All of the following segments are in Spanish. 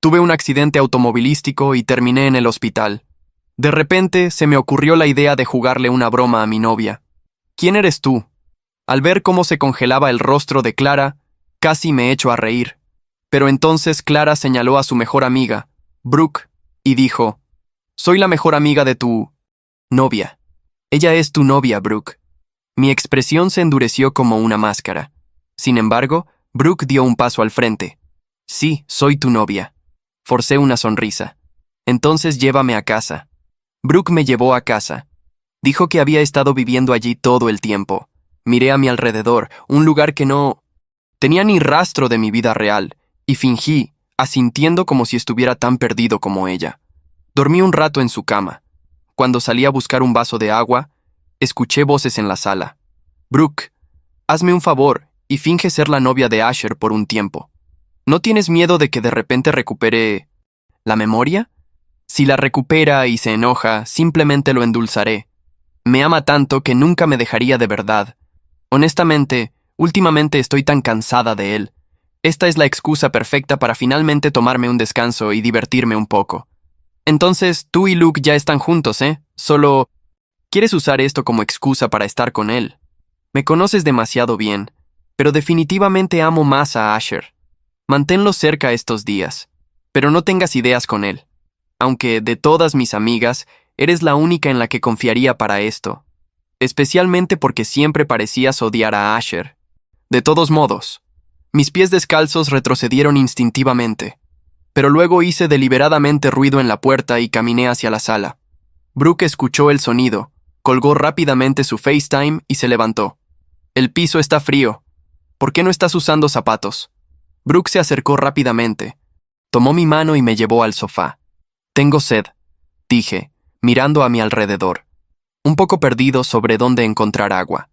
Tuve un accidente automovilístico y terminé en el hospital. De repente se me ocurrió la idea de jugarle una broma a mi novia. ¿Quién eres tú? Al ver cómo se congelaba el rostro de Clara, casi me echo a reír. Pero entonces Clara señaló a su mejor amiga, Brooke, y dijo, soy la mejor amiga de tu novia. Ella es tu novia, Brooke. Mi expresión se endureció como una máscara. Sin embargo, Brooke dio un paso al frente. Sí, soy tu novia. Forcé una sonrisa. Entonces llévame a casa. Brooke me llevó a casa. Dijo que había estado viviendo allí todo el tiempo. Miré a mi alrededor, un lugar que no tenía ni rastro de mi vida real, y fingí, asintiendo como si estuviera tan perdido como ella. Dormí un rato en su cama. Cuando salí a buscar un vaso de agua, escuché voces en la sala. Brooke, hazme un favor y finge ser la novia de Asher por un tiempo. ¿No tienes miedo de que de repente recupere la memoria? Si la recupera y se enoja, simplemente lo endulzaré. Me ama tanto que nunca me dejaría de verdad. Honestamente, últimamente estoy tan cansada de él. Esta es la excusa perfecta para finalmente tomarme un descanso y divertirme un poco. Entonces, tú y Luke ya están juntos, ¿eh? Solo quieres usar esto como excusa para estar con él. Me conoces demasiado bien, pero definitivamente amo más a Asher. Manténlo cerca estos días, pero no tengas ideas con él. Aunque, de todas mis amigas, eres la única en la que confiaría para esto. Especialmente porque siempre parecías odiar a Asher. De todos modos, mis pies descalzos retrocedieron instintivamente, pero luego hice deliberadamente ruido en la puerta y caminé hacia la sala. Brooke escuchó el sonido, colgó rápidamente su FaceTime y se levantó. El piso está frío. ¿Por qué no estás usando zapatos? Brooke se acercó rápidamente, tomó mi mano y me llevó al sofá. Tengo sed, dije, mirando a mi alrededor, un poco perdido sobre dónde encontrar agua.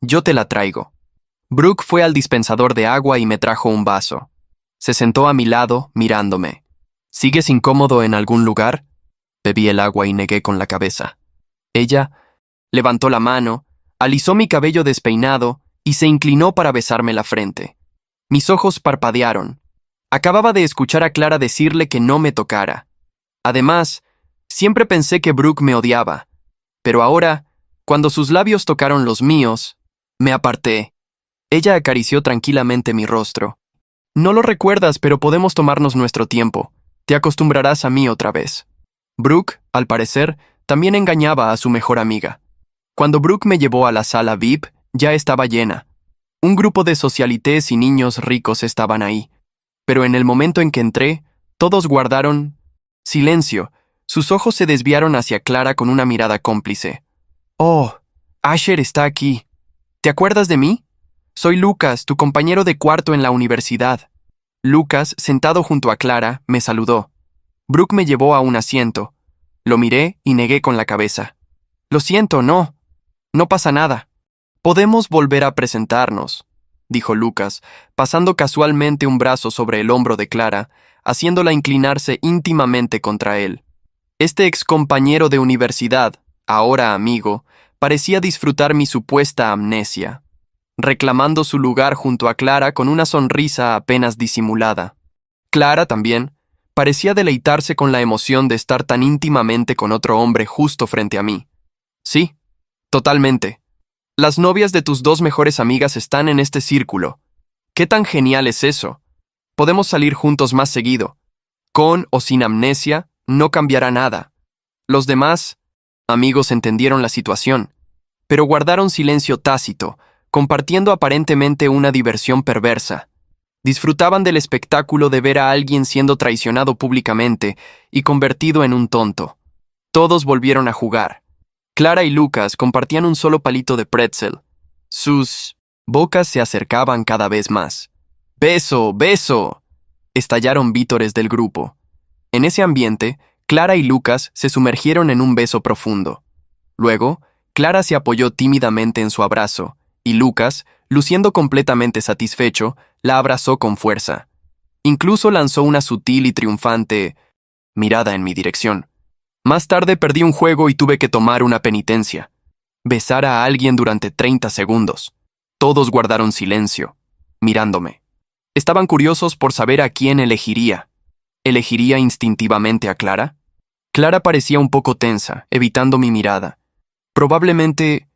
Yo te la traigo. Brooke fue al dispensador de agua y me trajo un vaso. Se sentó a mi lado, mirándome. ¿Sigues incómodo en algún lugar? Bebí el agua y negué con la cabeza. Ella levantó la mano, alisó mi cabello despeinado y se inclinó para besarme la frente. Mis ojos parpadearon. Acababa de escuchar a Clara decirle que no me tocara. Además, siempre pensé que Brooke me odiaba, pero ahora, cuando sus labios tocaron los míos, me aparté. Ella acarició tranquilamente mi rostro. No lo recuerdas, pero podemos tomarnos nuestro tiempo. Te acostumbrarás a mí otra vez. Brooke, al parecer, también engañaba a su mejor amiga. Cuando Brooke me llevó a la sala VIP, ya estaba llena. Un grupo de socialités y niños ricos estaban ahí. Pero en el momento en que entré, todos guardaron silencio. Sus ojos se desviaron hacia Clara con una mirada cómplice. «Oh, Asher está aquí. ¿Te acuerdas de mí? Soy Lucas, tu compañero de cuarto en la universidad». Lucas, sentado junto a Clara, me saludó. Brooke me llevó a un asiento. Lo miré y negué con la cabeza. «Lo siento, no. No pasa nada. Podemos volver a presentarnos», dijo Lucas, pasando casualmente un brazo sobre el hombro de Clara, haciéndola inclinarse íntimamente contra él. Este excompañero de universidad, ahora amigo, parecía disfrutar mi supuesta amnesia, reclamando su lugar junto a Clara con una sonrisa apenas disimulada. Clara también parecía deleitarse con la emoción de estar tan íntimamente con otro hombre justo frente a mí. «Sí, totalmente. Las novias de tus dos mejores amigas están en este círculo. ¿Qué tan genial es eso? Podemos salir juntos más seguido. Con o sin amnesia, no cambiará nada». Los demás amigos entendieron la situación, pero guardaron silencio tácito, compartiendo aparentemente una diversión perversa. Disfrutaban del espectáculo de ver a alguien siendo traicionado públicamente y convertido en un tonto. Todos volvieron a jugar. Clara y Lucas compartían un solo palito de pretzel. Sus bocas se acercaban cada vez más. «¡Beso, beso!», estallaron vítores del grupo. En ese ambiente, Clara y Lucas se sumergieron en un beso profundo. Luego, Clara se apoyó tímidamente en su abrazo, y Lucas, luciendo completamente satisfecho, la abrazó con fuerza. Incluso lanzó una sutil y triunfante mirada en mi dirección. Más tarde perdí un juego y tuve que tomar una penitencia. Besar a alguien durante 30 segundos. Todos guardaron silencio, mirándome. Estaban curiosos por saber a quién elegiría. ¿Elegiría instintivamente a Clara? Clara parecía un poco tensa, evitando mi mirada. Probablemente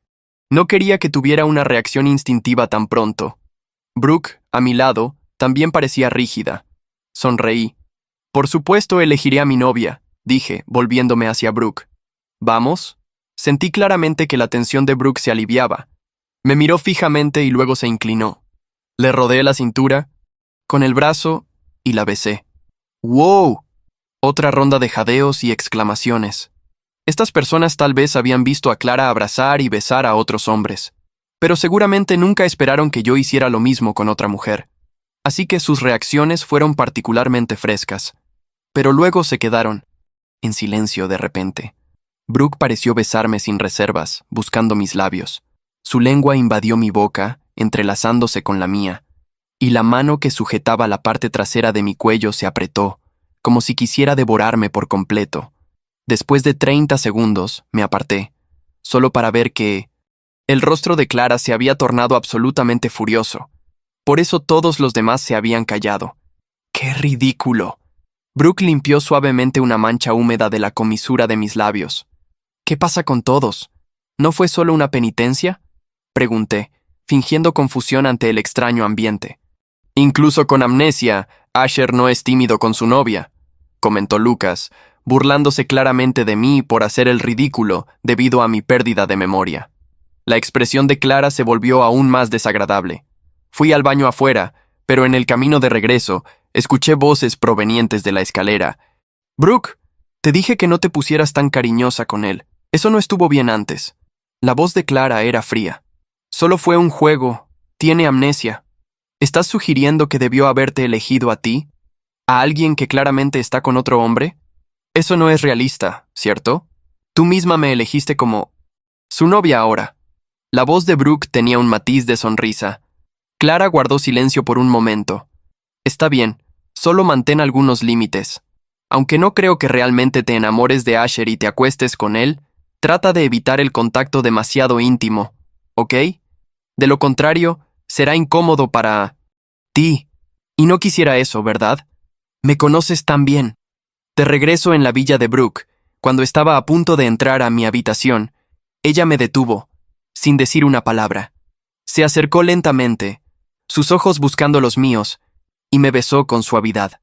no quería que tuviera una reacción instintiva tan pronto. Brooke, a mi lado, también parecía rígida. Sonreí. Por supuesto elegiré a mi novia, dije, volviéndome hacia Brooke. ¿Vamos? Sentí claramente que la tensión de Brooke se aliviaba. Me miró fijamente y luego se inclinó. Le rodeé la cintura, con el brazo, y la besé. ¡Wow! Otra ronda de jadeos y exclamaciones. Estas personas tal vez habían visto a Clara abrazar y besar a otros hombres, pero seguramente nunca esperaron que yo hiciera lo mismo con otra mujer. Así que sus reacciones fueron particularmente frescas. Pero luego se quedaron en silencio de repente. Brooke pareció besarme sin reservas, buscando mis labios. Su lengua invadió mi boca, entrelazándose con la mía, y la mano que sujetaba la parte trasera de mi cuello se apretó, como si quisiera devorarme por completo. Después de 30 segundos, me aparté, solo para ver que el rostro de Clara se había tornado absolutamente furioso. Por eso todos los demás se habían callado. ¡Qué ridículo! Brooke limpió suavemente una mancha húmeda de la comisura de mis labios. ¿Qué pasa con todos? ¿No fue solo una penitencia? Pregunté, fingiendo confusión ante el extraño ambiente. Incluso con amnesia, Asher no es tímido con su novia, comentó Lucas, burlándose claramente de mí por hacer el ridículo debido a mi pérdida de memoria. La expresión de Clara se volvió aún más desagradable. Fui al baño afuera, pero en el camino de regreso, escuché voces provenientes de la escalera. «Brooke, te dije que no te pusieras tan cariñosa con él. Eso no estuvo bien antes». La voz de Clara era fría. «Solo fue un juego. Tiene amnesia. ¿Estás sugiriendo que debió haberte elegido a ti? ¿A alguien que claramente está con otro hombre? Eso no es realista, ¿cierto? Tú misma me elegiste como su novia ahora». La voz de Brooke tenía un matiz de sonrisa. Clara guardó silencio por un momento. «Está bien, solo mantén algunos límites. Aunque no creo que realmente te enamores de Asher y te acuestes con él, trata de evitar el contacto demasiado íntimo, ¿ok? De lo contrario, será incómodo para ti. Y no quisiera eso, ¿verdad? Me conoces tan bien». De regreso en la villa de Brooke, cuando estaba a punto de entrar a mi habitación, ella me detuvo, sin decir una palabra. Se acercó lentamente, sus ojos buscando los míos, y me besó con suavidad.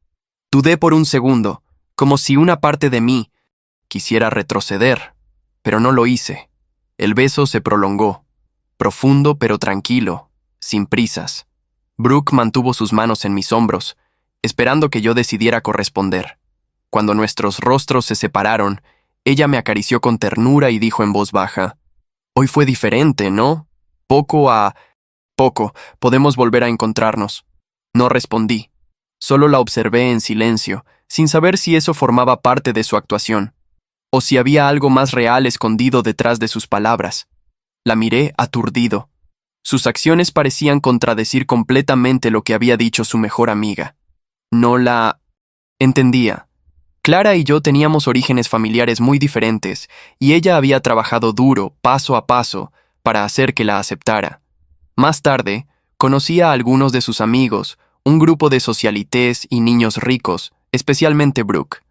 Dudé por un segundo, como si una parte de mí quisiera retroceder, pero no lo hice. El beso se prolongó, profundo pero tranquilo, sin prisas. Brooke mantuvo sus manos en mis hombros, esperando que yo decidiera corresponder. Cuando nuestros rostros se separaron, ella me acarició con ternura y dijo en voz baja: «Hoy fue diferente, ¿no? Poco a poco, podemos volver a encontrarnos». No respondí. Solo la observé en silencio, sin saber si eso formaba parte de su actuación, o si había algo más real escondido detrás de sus palabras. La miré aturdido. Sus acciones parecían contradecir completamente lo que había dicho su mejor amiga. No la entendía. Clara y yo teníamos orígenes familiares muy diferentes, y ella había trabajado duro, paso a paso, para hacer que la aceptara. Más tarde, conocí a algunos de sus amigos, un grupo de socialités y niños ricos, especialmente Brooke.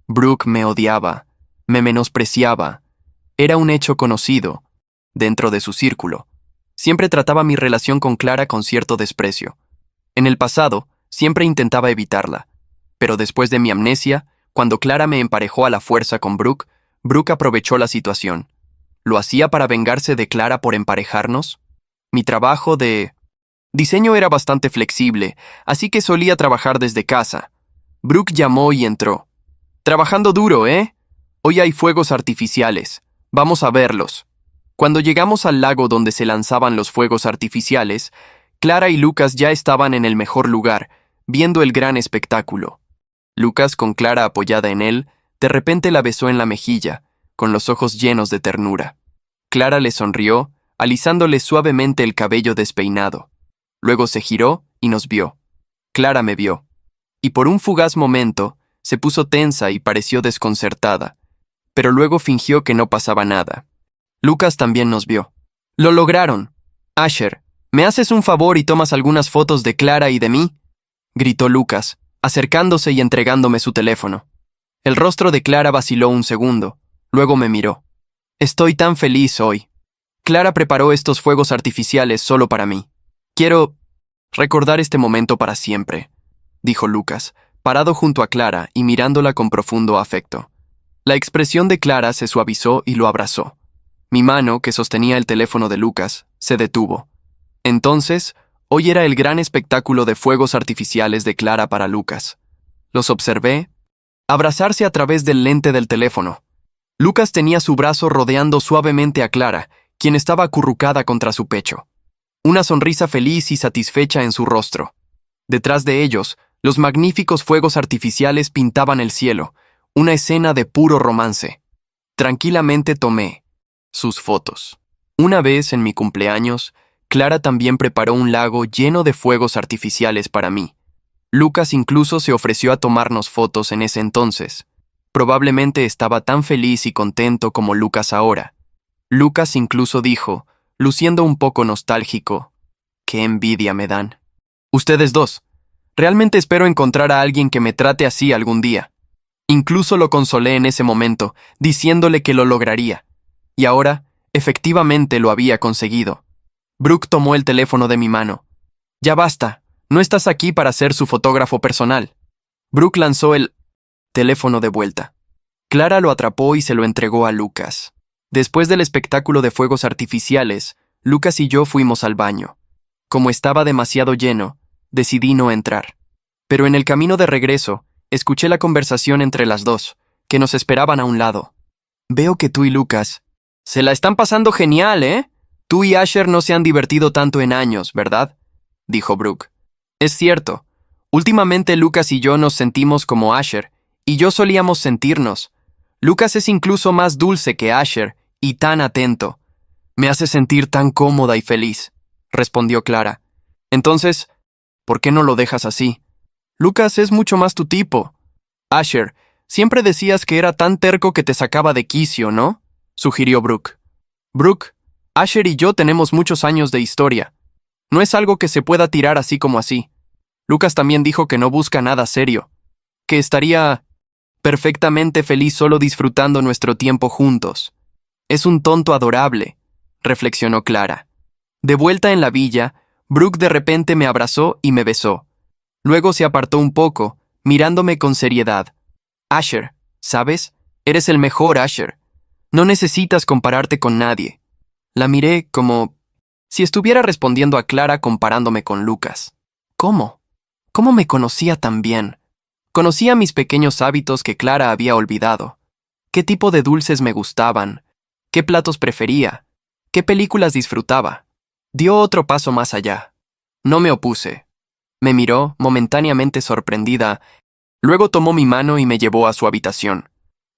Brooke me odiaba, me menospreciaba. Era un hecho conocido, dentro de su círculo. Siempre trataba mi relación con Clara con cierto desprecio. En el pasado, siempre intentaba evitarla, pero después de mi amnesia, cuando Clara me emparejó a la fuerza con Brooke, Brooke aprovechó la situación. ¿Lo hacía para vengarse de Clara por emparejarnos? Mi trabajo de diseño era bastante flexible, así que solía trabajar desde casa. Brooke llamó y entró. «Trabajando duro, ¿eh? Hoy hay fuegos artificiales. Vamos a verlos». Cuando llegamos al lago donde se lanzaban los fuegos artificiales, Clara y Lucas ya estaban en el mejor lugar, viendo el gran espectáculo. Lucas, con Clara apoyada en él, de repente la besó en la mejilla, con los ojos llenos de ternura. Clara le sonrió, alisándole suavemente el cabello despeinado. Luego se giró y nos vio. Clara me vio. Y por un fugaz momento, se puso tensa y pareció desconcertada, pero luego fingió que no pasaba nada. Lucas también nos vio. «Lo lograron. Asher, ¿me haces un favor y tomas algunas fotos de Clara y de mí?», gritó Lucas, acercándose y entregándome su teléfono. El rostro de Clara vaciló un segundo, luego me miró. Estoy tan feliz hoy. Clara preparó estos fuegos artificiales solo para mí. Quiero recordar este momento para siempre, dijo Lucas, parado junto a Clara y mirándola con profundo afecto. La expresión de Clara se suavizó y lo abrazó. Mi mano, que sostenía el teléfono de Lucas, se detuvo. Entonces, hoy era el gran espectáculo de fuegos artificiales de Clara para Lucas. Los observé abrazarse a través del lente del teléfono. Lucas tenía su brazo rodeando suavemente a Clara, quien estaba acurrucada contra su pecho. Una sonrisa feliz y satisfecha en su rostro. Detrás de ellos, los magníficos fuegos artificiales pintaban el cielo, una escena de puro romance. Tranquilamente tomé sus fotos. Una vez en mi cumpleaños, Clara también preparó un lago lleno de fuegos artificiales para mí. Lucas incluso se ofreció a tomarnos fotos en ese entonces. Probablemente estaba tan feliz y contento como Lucas ahora. Lucas incluso dijo, luciendo un poco nostálgico, «Qué envidia me dan. Ustedes dos. Realmente espero encontrar a alguien que me trate así algún día». Incluso lo consolé en ese momento, diciéndole que lo lograría. Y ahora, efectivamente lo había conseguido. Brooke tomó el teléfono de mi mano. «Ya basta. No estás aquí para ser su fotógrafo personal». Brooke lanzó el teléfono de vuelta. Clara lo atrapó y se lo entregó a Lucas. Después del espectáculo de fuegos artificiales, Lucas y yo fuimos al baño. Como estaba demasiado lleno, decidí no entrar. Pero en el camino de regreso, escuché la conversación entre las dos, que nos esperaban a un lado. «Veo que tú y Lucas se la están pasando genial, ¿eh? Tú y Asher no se han divertido tanto en años, ¿verdad?», dijo Brooke. «Es cierto. Últimamente Lucas y yo nos sentimos como Asher, y yo solíamos sentirnos. Lucas es incluso más dulce que Asher, y tan atento. Me hace sentir tan cómoda y feliz», respondió Clara. «Entonces, ¿por qué no lo dejas así? Lucas es mucho más tu tipo. Asher, siempre decías que era tan terco que te sacaba de quicio, ¿no?», sugirió Brooke. «Brooke, Asher y yo tenemos muchos años de historia. No es algo que se pueda tirar así como así. Lucas también dijo que no busca nada serio, que estaría perfectamente feliz solo disfrutando nuestro tiempo juntos. Es un tonto adorable», reflexionó Clara. De vuelta en la villa, Brooke de repente me abrazó y me besó. Luego se apartó un poco, mirándome con seriedad. «Asher, ¿sabes? Eres el mejor, Asher. No necesitas compararte con nadie». La miré como si estuviera respondiendo a Clara comparándome con Lucas. ¿Cómo? ¿Cómo me conocía tan bien? Conocía mis pequeños hábitos que Clara había olvidado. ¿Qué tipo de dulces me gustaban? ¿Qué platos prefería? ¿Qué películas disfrutaba? Dio otro paso más allá. No me opuse. Me miró, momentáneamente sorprendida. Luego tomó mi mano y me llevó a su habitación.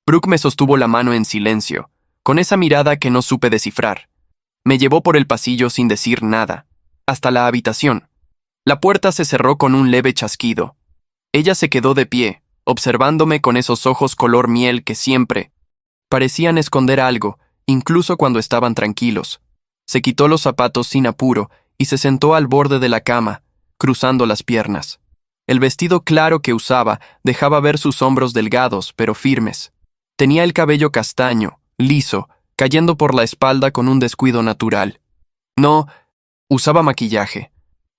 Brooke me sostuvo la mano en silencio, con esa mirada que no supe descifrar. Me llevó por el pasillo sin decir nada, hasta la habitación. La puerta se cerró con un leve chasquido. Ella se quedó de pie, observándome con esos ojos color miel que siempre parecían esconder algo, incluso cuando estaban tranquilos. Se quitó los zapatos sin apuro y se sentó al borde de la cama, cruzando las piernas. El vestido claro que usaba dejaba ver sus hombros delgados, pero firmes. Tenía el cabello castaño, liso, cayendo por la espalda con un descuido natural. No, usaba maquillaje.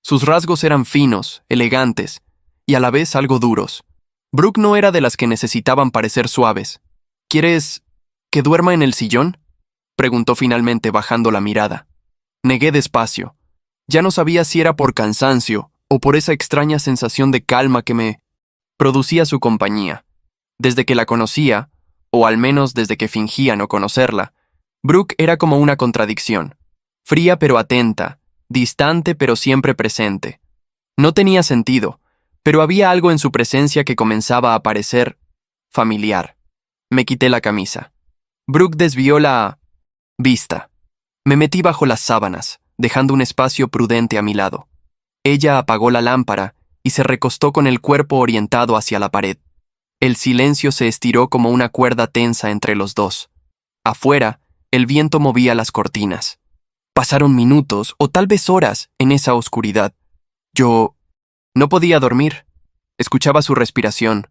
Sus rasgos eran finos, elegantes, y a la vez algo duros. Brooke no era de las que necesitaban parecer suaves. «¿Quieres que duerma en el sillón?», preguntó finalmente bajando la mirada. Negué despacio. Ya no sabía si era por cansancio o por esa extraña sensación de calma que me producía su compañía. Desde que la conocía, o al menos desde que fingía no conocerla, Brooke era como una contradicción. Fría pero atenta, distante pero siempre presente. No tenía sentido, pero había algo en su presencia que comenzaba a parecer familiar. Me quité la camisa. Brooke desvió la vista. Me metí bajo las sábanas, dejando un espacio prudente a mi lado. Ella apagó la lámpara y se recostó con el cuerpo orientado hacia la pared. El silencio se estiró como una cuerda tensa entre los dos. Afuera, el viento movía las cortinas. Pasaron minutos o tal vez horas en esa oscuridad. Yo no podía dormir. Escuchaba su respiración.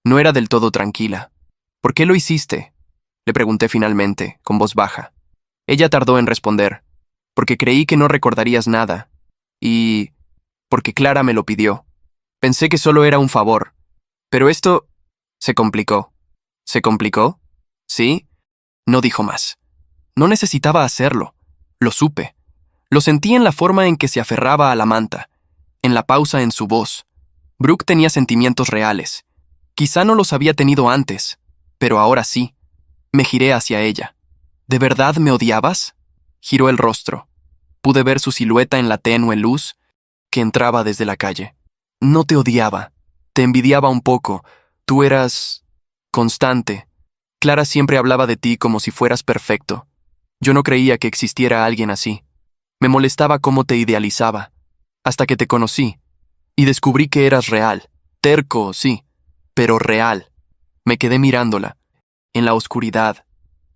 No era del todo tranquila. ¿Por qué lo hiciste? Le pregunté finalmente, con voz baja. Ella tardó en responder. Porque creí que no recordarías nada. Y porque Clara me lo pidió. Pensé que solo era un favor. Pero esto se complicó. ¿Se complicó? ¿Sí? No dijo más. No necesitaba hacerlo. Lo supe. Lo sentí en la forma en que se aferraba a la manta, en la pausa en su voz. Brooke tenía sentimientos reales. Quizá no los había tenido antes, pero ahora sí. Me giré hacia ella. ¿De verdad me odiabas? Giró el rostro. Pude ver su silueta en la tenue luz que entraba desde la calle. No te odiaba. Te envidiaba un poco. Tú eras constante. Clara siempre hablaba de ti como si fueras perfecto. Yo no creía que existiera alguien así. Me molestaba cómo te idealizaba. Hasta que te conocí. Y descubrí que eras real. Terco, sí, pero real. Me quedé mirándola, en la oscuridad.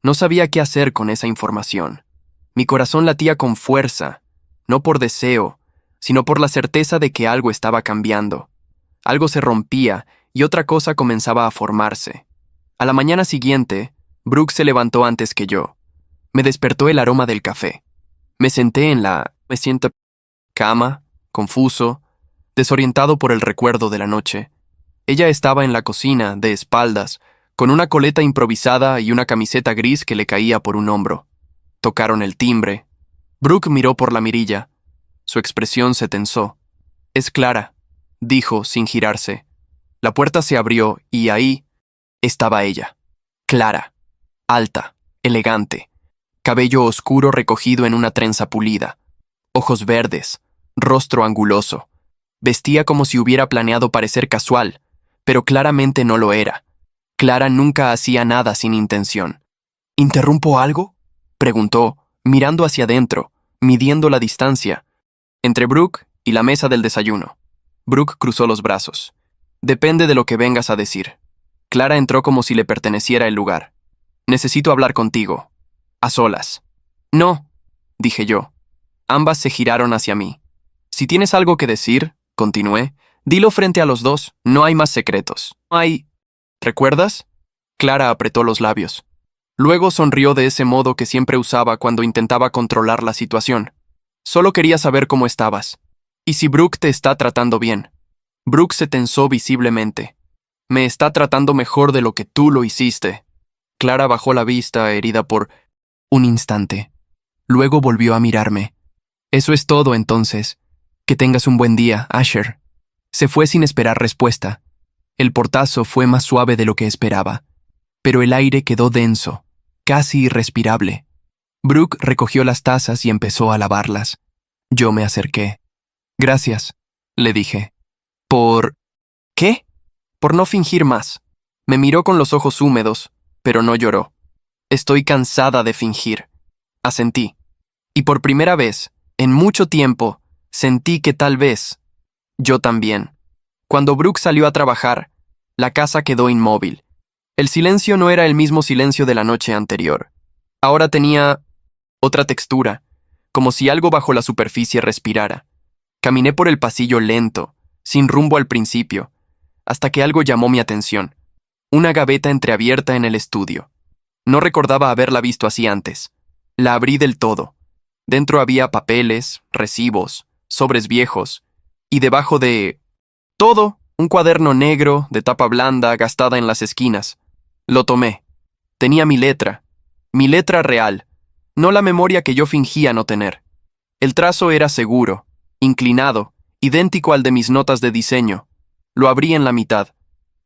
No sabía qué hacer con esa información. Mi corazón latía con fuerza, no por deseo, sino por la certeza de que algo estaba cambiando. Algo se rompía y otra cosa comenzaba a formarse. A la mañana siguiente, Brooke se levantó antes que yo. Me despertó el aroma del café. Me senté en la cama, confuso, desorientado por el recuerdo de la noche. Ella estaba en la cocina, de espaldas, con una coleta improvisada y una camiseta gris que le caía por un hombro. Tocaron el timbre. Brooke miró por la mirilla. Su expresión se tensó. «Es Clara», dijo sin girarse. La puerta se abrió y ahí estaba ella. Clara, alta, elegante, cabello oscuro recogido en una trenza pulida, ojos verdes, rostro anguloso. Vestía como si hubiera planeado parecer casual, pero claramente no lo era. Clara nunca hacía nada sin intención. ¿Interrumpo algo?, preguntó, mirando hacia adentro, midiendo la distancia entre Brooke y la mesa del desayuno. Brooke cruzó los brazos. Depende de lo que vengas a decir. Clara entró como si le perteneciera el lugar. Necesito hablar contigo. A solas. No, dije yo. Ambas se giraron hacia mí. Si tienes algo que decir, continué, dilo frente a los dos, no hay más secretos. No hay... ¿Recuerdas? Clara apretó los labios. Luego sonrió de ese modo que siempre usaba cuando intentaba controlar la situación. Solo quería saber cómo estabas. Y si Brooke te está tratando bien. Brooke se tensó visiblemente. Me está tratando mejor de lo que tú lo hiciste. Clara bajó la vista, herida por un instante. Luego volvió a mirarme. Eso es todo, entonces. Que tengas un buen día, Asher. Se fue sin esperar respuesta. El portazo fue más suave de lo que esperaba, pero el aire quedó denso, casi irrespirable. Brooke recogió las tazas y empezó a lavarlas. Yo me acerqué. Gracias, le dije. ¿Por qué? Por no fingir más. Me miró con los ojos húmedos, pero no lloró. Estoy cansada de fingir. Asentí. Y por primera vez, en mucho tiempo, sentí que tal vez yo también. Cuando Brooke salió a trabajar, la casa quedó inmóvil. El silencio no era el mismo silencio de la noche anterior. Ahora tenía otra textura, como si algo bajo la superficie respirara. Caminé por el pasillo lento, sin rumbo al principio, hasta que algo llamó mi atención. Una gaveta entreabierta en el estudio. No recordaba haberla visto así antes. La abrí del todo. Dentro había papeles, recibos, sobres viejos, y debajo de todo, un cuaderno negro, de tapa blanda, gastada en las esquinas. Lo tomé. Tenía mi letra real, no la memoria que yo fingía no tener. El trazo era seguro, inclinado, idéntico al de mis notas de diseño. Lo abrí en la mitad.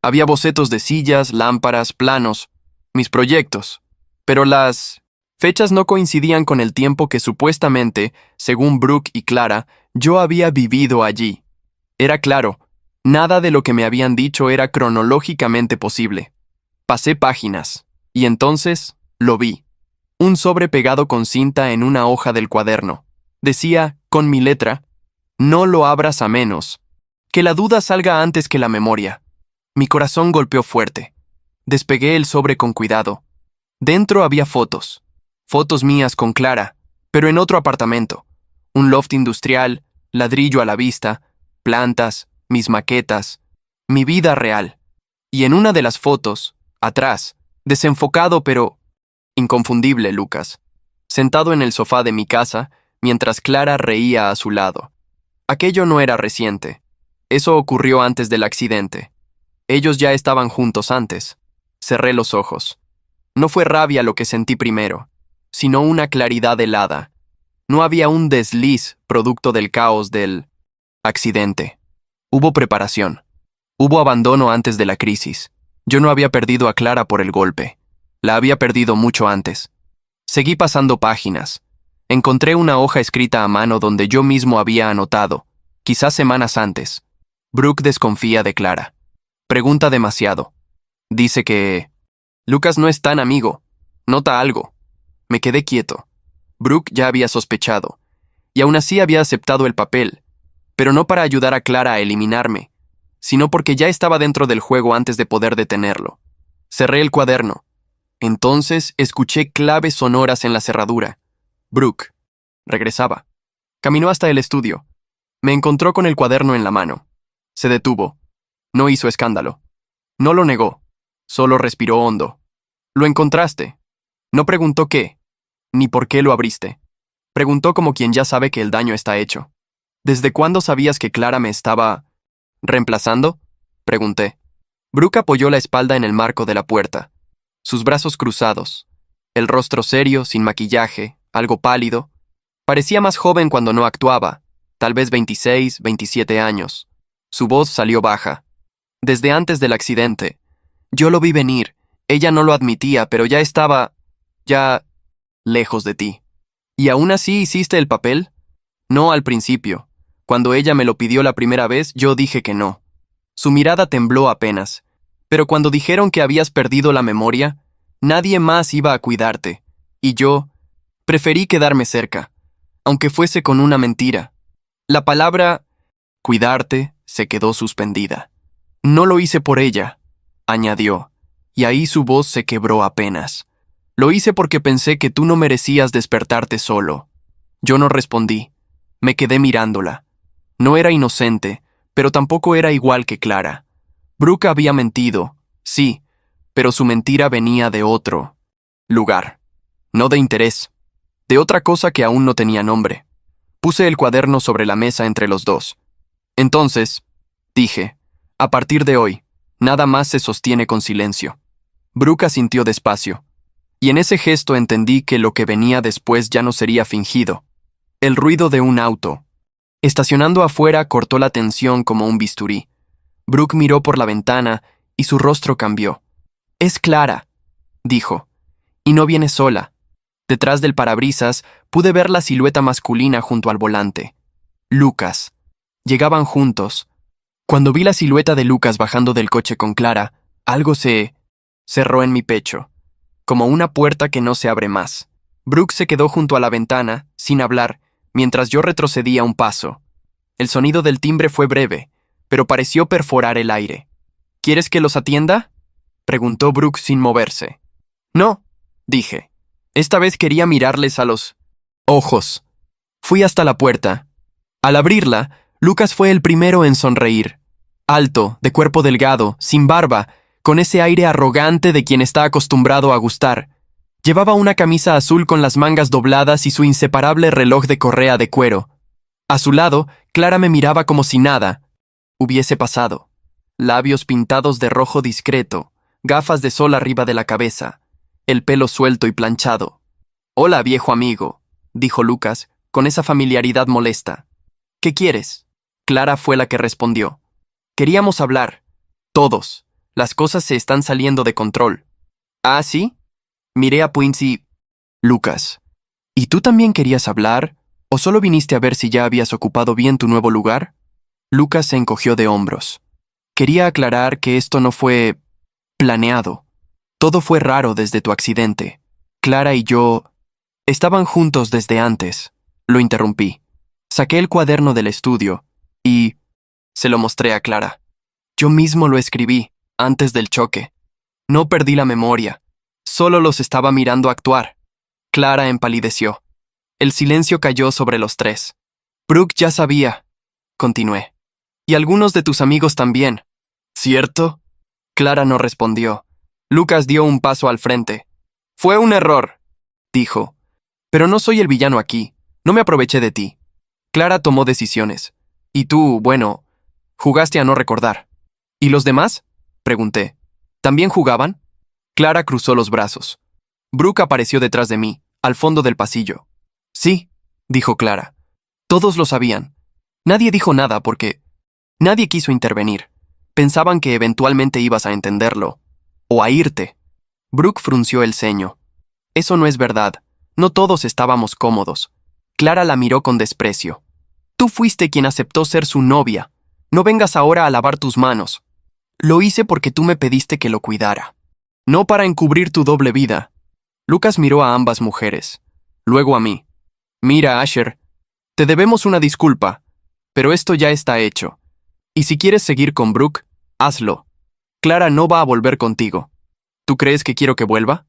Había bocetos de sillas, lámparas, planos, mis proyectos. Pero las fechas no coincidían con el tiempo que supuestamente, según Brooke y Clara, yo había vivido allí. Era claro, nada de lo que me habían dicho era cronológicamente posible. Pasé páginas, y entonces lo vi. Un sobre pegado con cinta en una hoja del cuaderno. Decía, con mi letra, no lo abras a menos. Que la duda salga antes que la memoria. Mi corazón golpeó fuerte. Despegué el sobre con cuidado. Dentro había fotos. Fotos mías con Clara, pero en otro apartamento. Un loft industrial, ladrillo a la vista, plantas, mis maquetas. Mi vida real. Y en una de las fotos, atrás, desenfocado pero inconfundible, Lucas, sentado en el sofá de mi casa, mientras Clara reía a su lado. Aquello no era reciente. Eso ocurrió antes del accidente. Ellos ya estaban juntos antes. Cerré los ojos. No fue rabia lo que sentí primero, sino una claridad helada. No había un desliz producto del caos del accidente. Hubo preparación. Hubo abandono antes de la crisis. Yo no había perdido a Clara por el golpe. La había perdido mucho antes. Seguí pasando páginas. Encontré una hoja escrita a mano donde yo mismo había anotado, quizás semanas antes. Brooke desconfía de Clara. Pregunta demasiado. Dice que Lucas no es tan amigo. Nota algo. Me quedé quieto. Brooke ya había sospechado, y aún así había aceptado el papel, pero no para ayudar a Clara a eliminarme, sino porque ya estaba dentro del juego antes de poder detenerlo. Cerré el cuaderno. Entonces escuché claves sonoras en la cerradura. Brooke. Regresaba. Caminó hasta el estudio. Me encontró con el cuaderno en la mano. Se detuvo. No hizo escándalo. No lo negó. Solo respiró hondo. ¿Lo encontraste? No preguntó qué, ni por qué lo abriste. Preguntó como quien ya sabe que el daño está hecho. ¿Desde cuándo sabías que Clara me estaba reemplazando? Pregunté. Brooke apoyó la espalda en el marco de la puerta, sus brazos cruzados, el rostro serio, sin maquillaje, algo pálido. Parecía más joven cuando no actuaba, tal vez 26, 27 años. Su voz salió baja. Desde antes del accidente. Yo lo vi venir. Ella no lo admitía, pero ya estaba lejos de ti. ¿Y aún así hiciste el papel? No al principio. Cuando ella me lo pidió la primera vez, yo dije que no. Su mirada tembló apenas. Pero cuando dijeron que habías perdido la memoria, nadie más iba a cuidarte. Y yo preferí quedarme cerca, aunque fuese con una mentira. La palabra cuidarte se quedó suspendida. No lo hice por ella, añadió, y ahí su voz se quebró apenas. Lo hice porque pensé que tú no merecías despertarte solo. Yo no respondí. Me quedé mirándola. No era inocente, pero tampoco era igual que Clara. Brooke había mentido, sí, pero su mentira venía de otro lugar. No de interés. De otra cosa que aún no tenía nombre. Puse el cuaderno sobre la mesa entre los dos. Entonces, dije, a partir de hoy, nada más se sostiene con silencio. Brooke asintió despacio. Y en ese gesto entendí que lo que venía después ya no sería fingido. El ruido de un auto, estacionando afuera, cortó la tensión como un bisturí. Brooke miró por la ventana y su rostro cambió. «Es Clara», dijo, «y no viene sola». Detrás del parabrisas pude ver la silueta masculina junto al volante. Lucas. Llegaban juntos. Cuando vi la silueta de Lucas bajando del coche con Clara, algo se cerró en mi pecho, como una puerta que no se abre más. Brooke se quedó junto a la ventana, sin hablar, mientras yo retrocedía un paso. El sonido del timbre fue breve, pero pareció perforar el aire. «¿Quieres que los atienda?», preguntó Brooke sin moverse. «No», dije. Esta vez quería mirarles a los ojos. Fui hasta la puerta. Al abrirla, Lucas fue el primero en sonreír. Alto, de cuerpo delgado, sin barba, con ese aire arrogante de quien está acostumbrado a gustar. Llevaba una camisa azul con las mangas dobladas y su inseparable reloj de correa de cuero. A su lado, Clara me miraba como si nada hubiese pasado. Labios pintados de rojo discreto, gafas de sol arriba de la cabeza, el pelo suelto y planchado. «Hola, viejo amigo», dijo Lucas, con esa familiaridad molesta. «¿Qué quieres?». Clara fue la que respondió. «Queríamos hablar. Todos. Las cosas se están saliendo de control». «¿Ah, sí?». Miré a Quincy. «Lucas, ¿y tú también querías hablar? ¿O solo viniste a ver si ya habías ocupado bien tu nuevo lugar?». Lucas se encogió de hombros. «Quería aclarar que esto no fue planeado. Todo fue raro desde tu accidente. Clara y yo estaban juntos desde antes». Lo interrumpí. Saqué el cuaderno del estudio y se lo mostré a Clara. «Yo mismo lo escribí, antes del choque. No perdí la memoria. Solo los estaba mirando actuar». Clara empalideció. El silencio cayó sobre los tres. «Brooke ya sabía», continué. «Y algunos de tus amigos también». ¿Cierto? Clara no respondió. Lucas dio un paso al frente. Fue un error, dijo. Pero no soy el villano aquí. No me aproveché de ti. Clara tomó decisiones. Y tú, bueno, jugaste a no recordar. ¿Y los demás? Pregunté. ¿También jugaban? Clara cruzó los brazos. Brooke apareció detrás de mí, al fondo del pasillo. Sí, dijo Clara. Todos lo sabían. Nadie dijo nada porque nadie quiso intervenir. Pensaban que eventualmente ibas a entenderlo. O a irte. Brooke frunció el ceño. Eso no es verdad. No todos estábamos cómodos. Clara la miró con desprecio. Tú fuiste quien aceptó ser su novia. No vengas ahora a lavar tus manos. Lo hice porque tú me pediste que lo cuidara. No para encubrir tu doble vida. Lucas miró a ambas mujeres. Luego a mí. Mira, Asher. Te debemos una disculpa. Pero esto ya está hecho. Y si quieres seguir con Brooke, hazlo. Clara no va a volver contigo. ¿Tú crees que quiero que vuelva?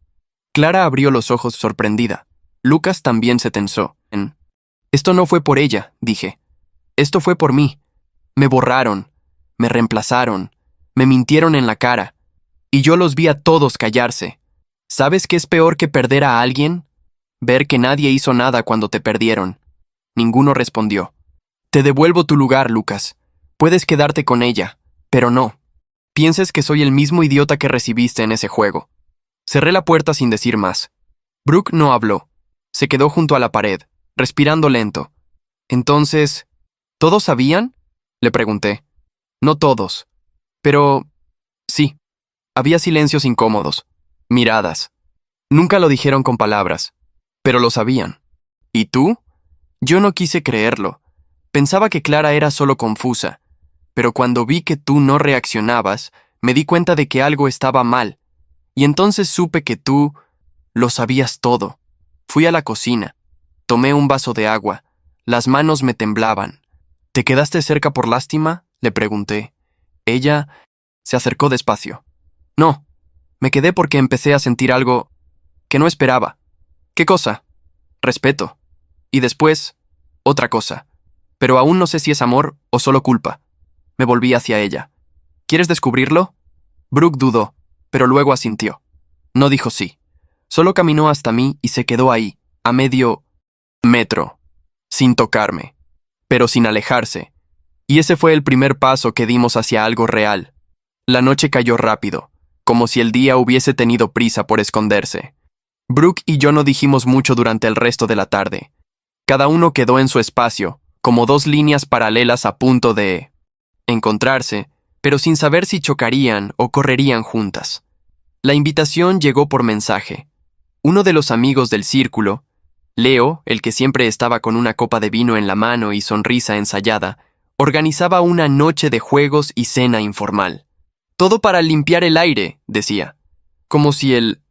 Clara abrió los ojos sorprendida. Lucas también se tensó. Esto no fue por ella, dije. Esto fue por mí. Me borraron. Me reemplazaron. Me mintieron en la cara. Y yo los vi a todos callarse. ¿Sabes qué es peor que perder a alguien? Ver que nadie hizo nada cuando te perdieron. Ninguno respondió. Te devuelvo tu lugar, Lucas. Puedes quedarte con ella, pero no. Pienses que soy el mismo idiota que recibiste en ese juego. Cerré la puerta sin decir más. Brooke no habló. Se quedó junto a la pared, respirando lento. Entonces, ¿todos sabían? Le pregunté. No todos. Pero... sí. Había silencios incómodos. Miradas. Nunca lo dijeron con palabras. Pero lo sabían. ¿Y tú? Yo no quise creerlo. Pensaba que Clara era solo confusa. Pero cuando vi que tú no reaccionabas, me di cuenta de que algo estaba mal. Y entonces supe que tú lo sabías todo. Fui a la cocina. Tomé un vaso de agua. Las manos me temblaban. ¿Te quedaste cerca por lástima? Le pregunté. Ella se acercó despacio. No, me quedé porque empecé a sentir algo que no esperaba. ¿Qué cosa? Respeto. Y después, otra cosa. Pero aún no sé si es amor o solo culpa. Me volví hacia ella. ¿Quieres descubrirlo? Brooke dudó, pero luego asintió. No dijo sí. Solo caminó hasta mí y se quedó ahí, a medio metro, sin tocarme, pero sin alejarse. Y ese fue el primer paso que dimos hacia algo real. La noche cayó rápido, como si el día hubiese tenido prisa por esconderse. Brooke y yo no dijimos mucho durante el resto de la tarde. Cada uno quedó en su espacio, como dos líneas paralelas a punto de encontrarse, pero sin saber si chocarían o correrían juntas. La invitación llegó por mensaje. Uno de los amigos del círculo, Leo, el que siempre estaba con una copa de vino en la mano y sonrisa ensayada, organizaba una noche de juegos y cena informal. Todo para limpiar el aire, decía, como si el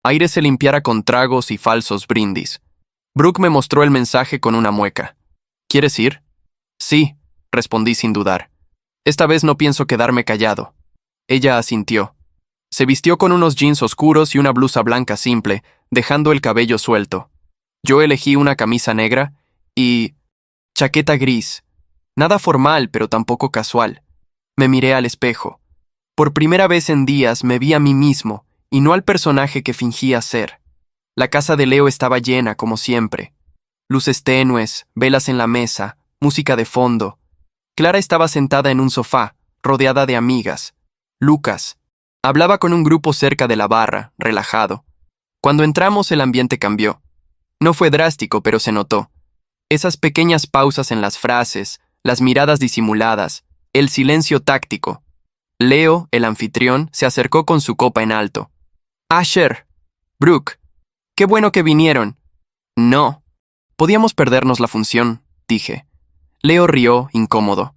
aire se limpiara con tragos y falsos brindis. Brooke me mostró el mensaje con una mueca. ¿Quieres ir? Sí, respondí sin dudar. Esta vez no pienso quedarme callado. Ella asintió. Se vistió con unos jeans oscuros y una blusa blanca simple, dejando el cabello suelto. Yo elegí una camisa negra y chaqueta gris. Nada formal, pero tampoco casual. Me miré al espejo. Por primera vez en días me vi a mí mismo, y no al personaje que fingía ser. La casa de Leo estaba llena, como siempre. Luces tenues, velas en la mesa, música de fondo. Clara estaba sentada en un sofá, rodeada de amigas. Lucas hablaba con un grupo cerca de la barra, relajado. Cuando entramos el ambiente cambió. No fue drástico, pero se notó. Esas pequeñas pausas en las frases, las miradas disimuladas, el silencio táctico. Leo, el anfitrión, se acercó con su copa en alto. Asher, Brooke, qué bueno que vinieron. No. Podíamos perdernos la función, dije. Leo rió, incómodo.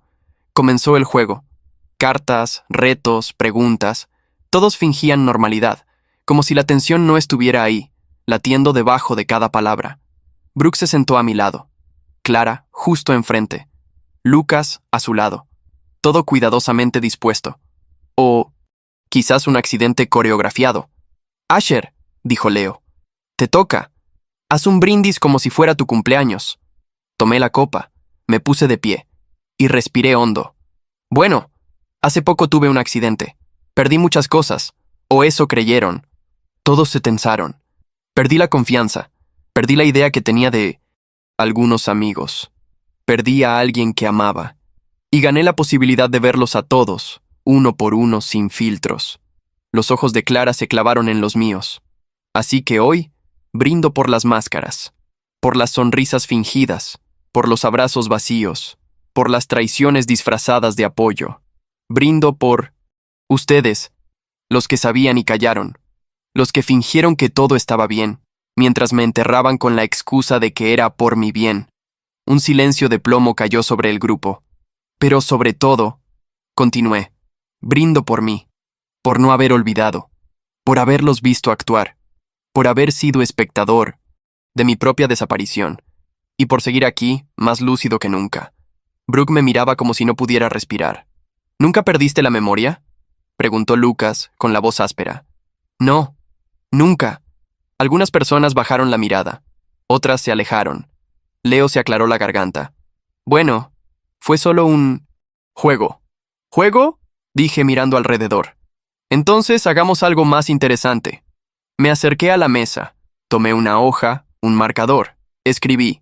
Comenzó el juego. Cartas, retos, preguntas. Todos fingían normalidad, como si la tensión no estuviera ahí, latiendo debajo de cada palabra. Brooke se sentó a mi lado. Clara, justo enfrente. Lucas, a su lado. Todo cuidadosamente dispuesto. O quizás un accidente coreografiado. Asher, dijo Leo. Te toca. Haz un brindis como si fuera tu cumpleaños. Tomé la copa, me puse de pie y respiré hondo. Bueno, Hace poco tuve un accidente. Perdí muchas cosas, o eso creyeron. Todos se tensaron. Perdí la confianza. Perdí la idea que tenía de algunos amigos. Perdí a alguien que amaba. Y gané la posibilidad de verlos a todos, uno por uno, sin filtros. Los ojos de Clara se clavaron en los míos. Así que hoy brindo por las máscaras, por las sonrisas fingidas, por los abrazos vacíos, por las traiciones disfrazadas de apoyo. Brindo por ustedes, los que sabían y callaron, los que fingieron que todo estaba bien, mientras me enterraban con la excusa de que era por mi bien. Un silencio de plomo cayó sobre el grupo. Pero sobre todo, continué, brindo por mí, por no haber olvidado, por haberlos visto actuar, por haber sido espectador de mi propia desaparición, y por seguir aquí, más lúcido que nunca. Brooke me miraba como si no pudiera respirar. ¿Nunca perdiste la memoria?, preguntó Lucas con la voz áspera. No, nunca. Algunas personas bajaron la mirada, otras se alejaron. Leo se aclaró la garganta. Bueno, fue solo un juego. ¿Juego?, dije mirando alrededor. Entonces hagamos algo más interesante. Me acerqué a la mesa, tomé una hoja, un marcador, escribí.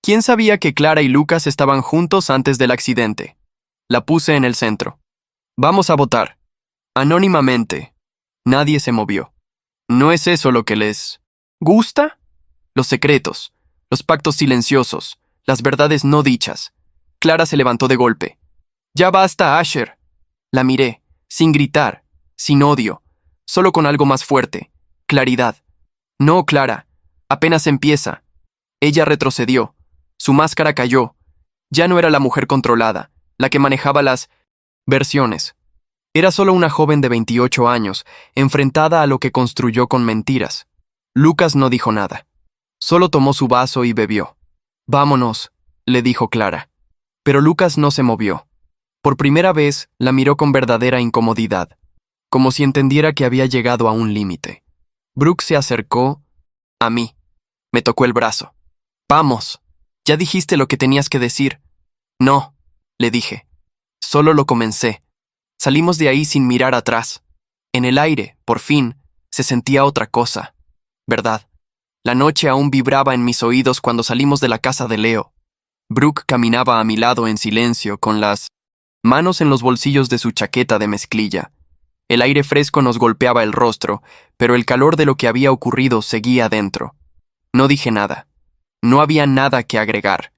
¿Quién sabía que Clara y Lucas estaban juntos antes del accidente? La puse en el centro. Vamos a votar. Anónimamente. Nadie se movió. ¿No es eso lo que les gusta? Los secretos, los pactos silenciosos, las verdades no dichas. Clara se levantó de golpe. Ya basta, Asher. La miré, sin gritar, sin odio, solo con algo más fuerte. Claridad. No, Clara. Apenas empieza. Ella retrocedió. Su máscara cayó. Ya no era la mujer controlada, la que manejaba las versiones. Era solo una joven de 28 años, enfrentada a lo que construyó con mentiras. Lucas no dijo nada. Solo tomó su vaso y bebió. Vámonos, le dijo Clara. Pero Lucas no se movió. Por primera vez, la miró con verdadera incomodidad, como si entendiera que había llegado a un límite. Brooke se acercó a mí. Me tocó el brazo. Vamos, ya dijiste lo que tenías que decir. No, le dije. Solo lo comencé. Salimos de ahí sin mirar atrás. En el aire, por fin, se sentía otra cosa. ¿Verdad? La noche aún vibraba en mis oídos cuando salimos de la casa de Leo. Brooke caminaba a mi lado en silencio, con las manos en los bolsillos de su chaqueta de mezclilla. El aire fresco nos golpeaba el rostro, pero el calor de lo que había ocurrido seguía dentro. No dije nada. No había nada que agregar,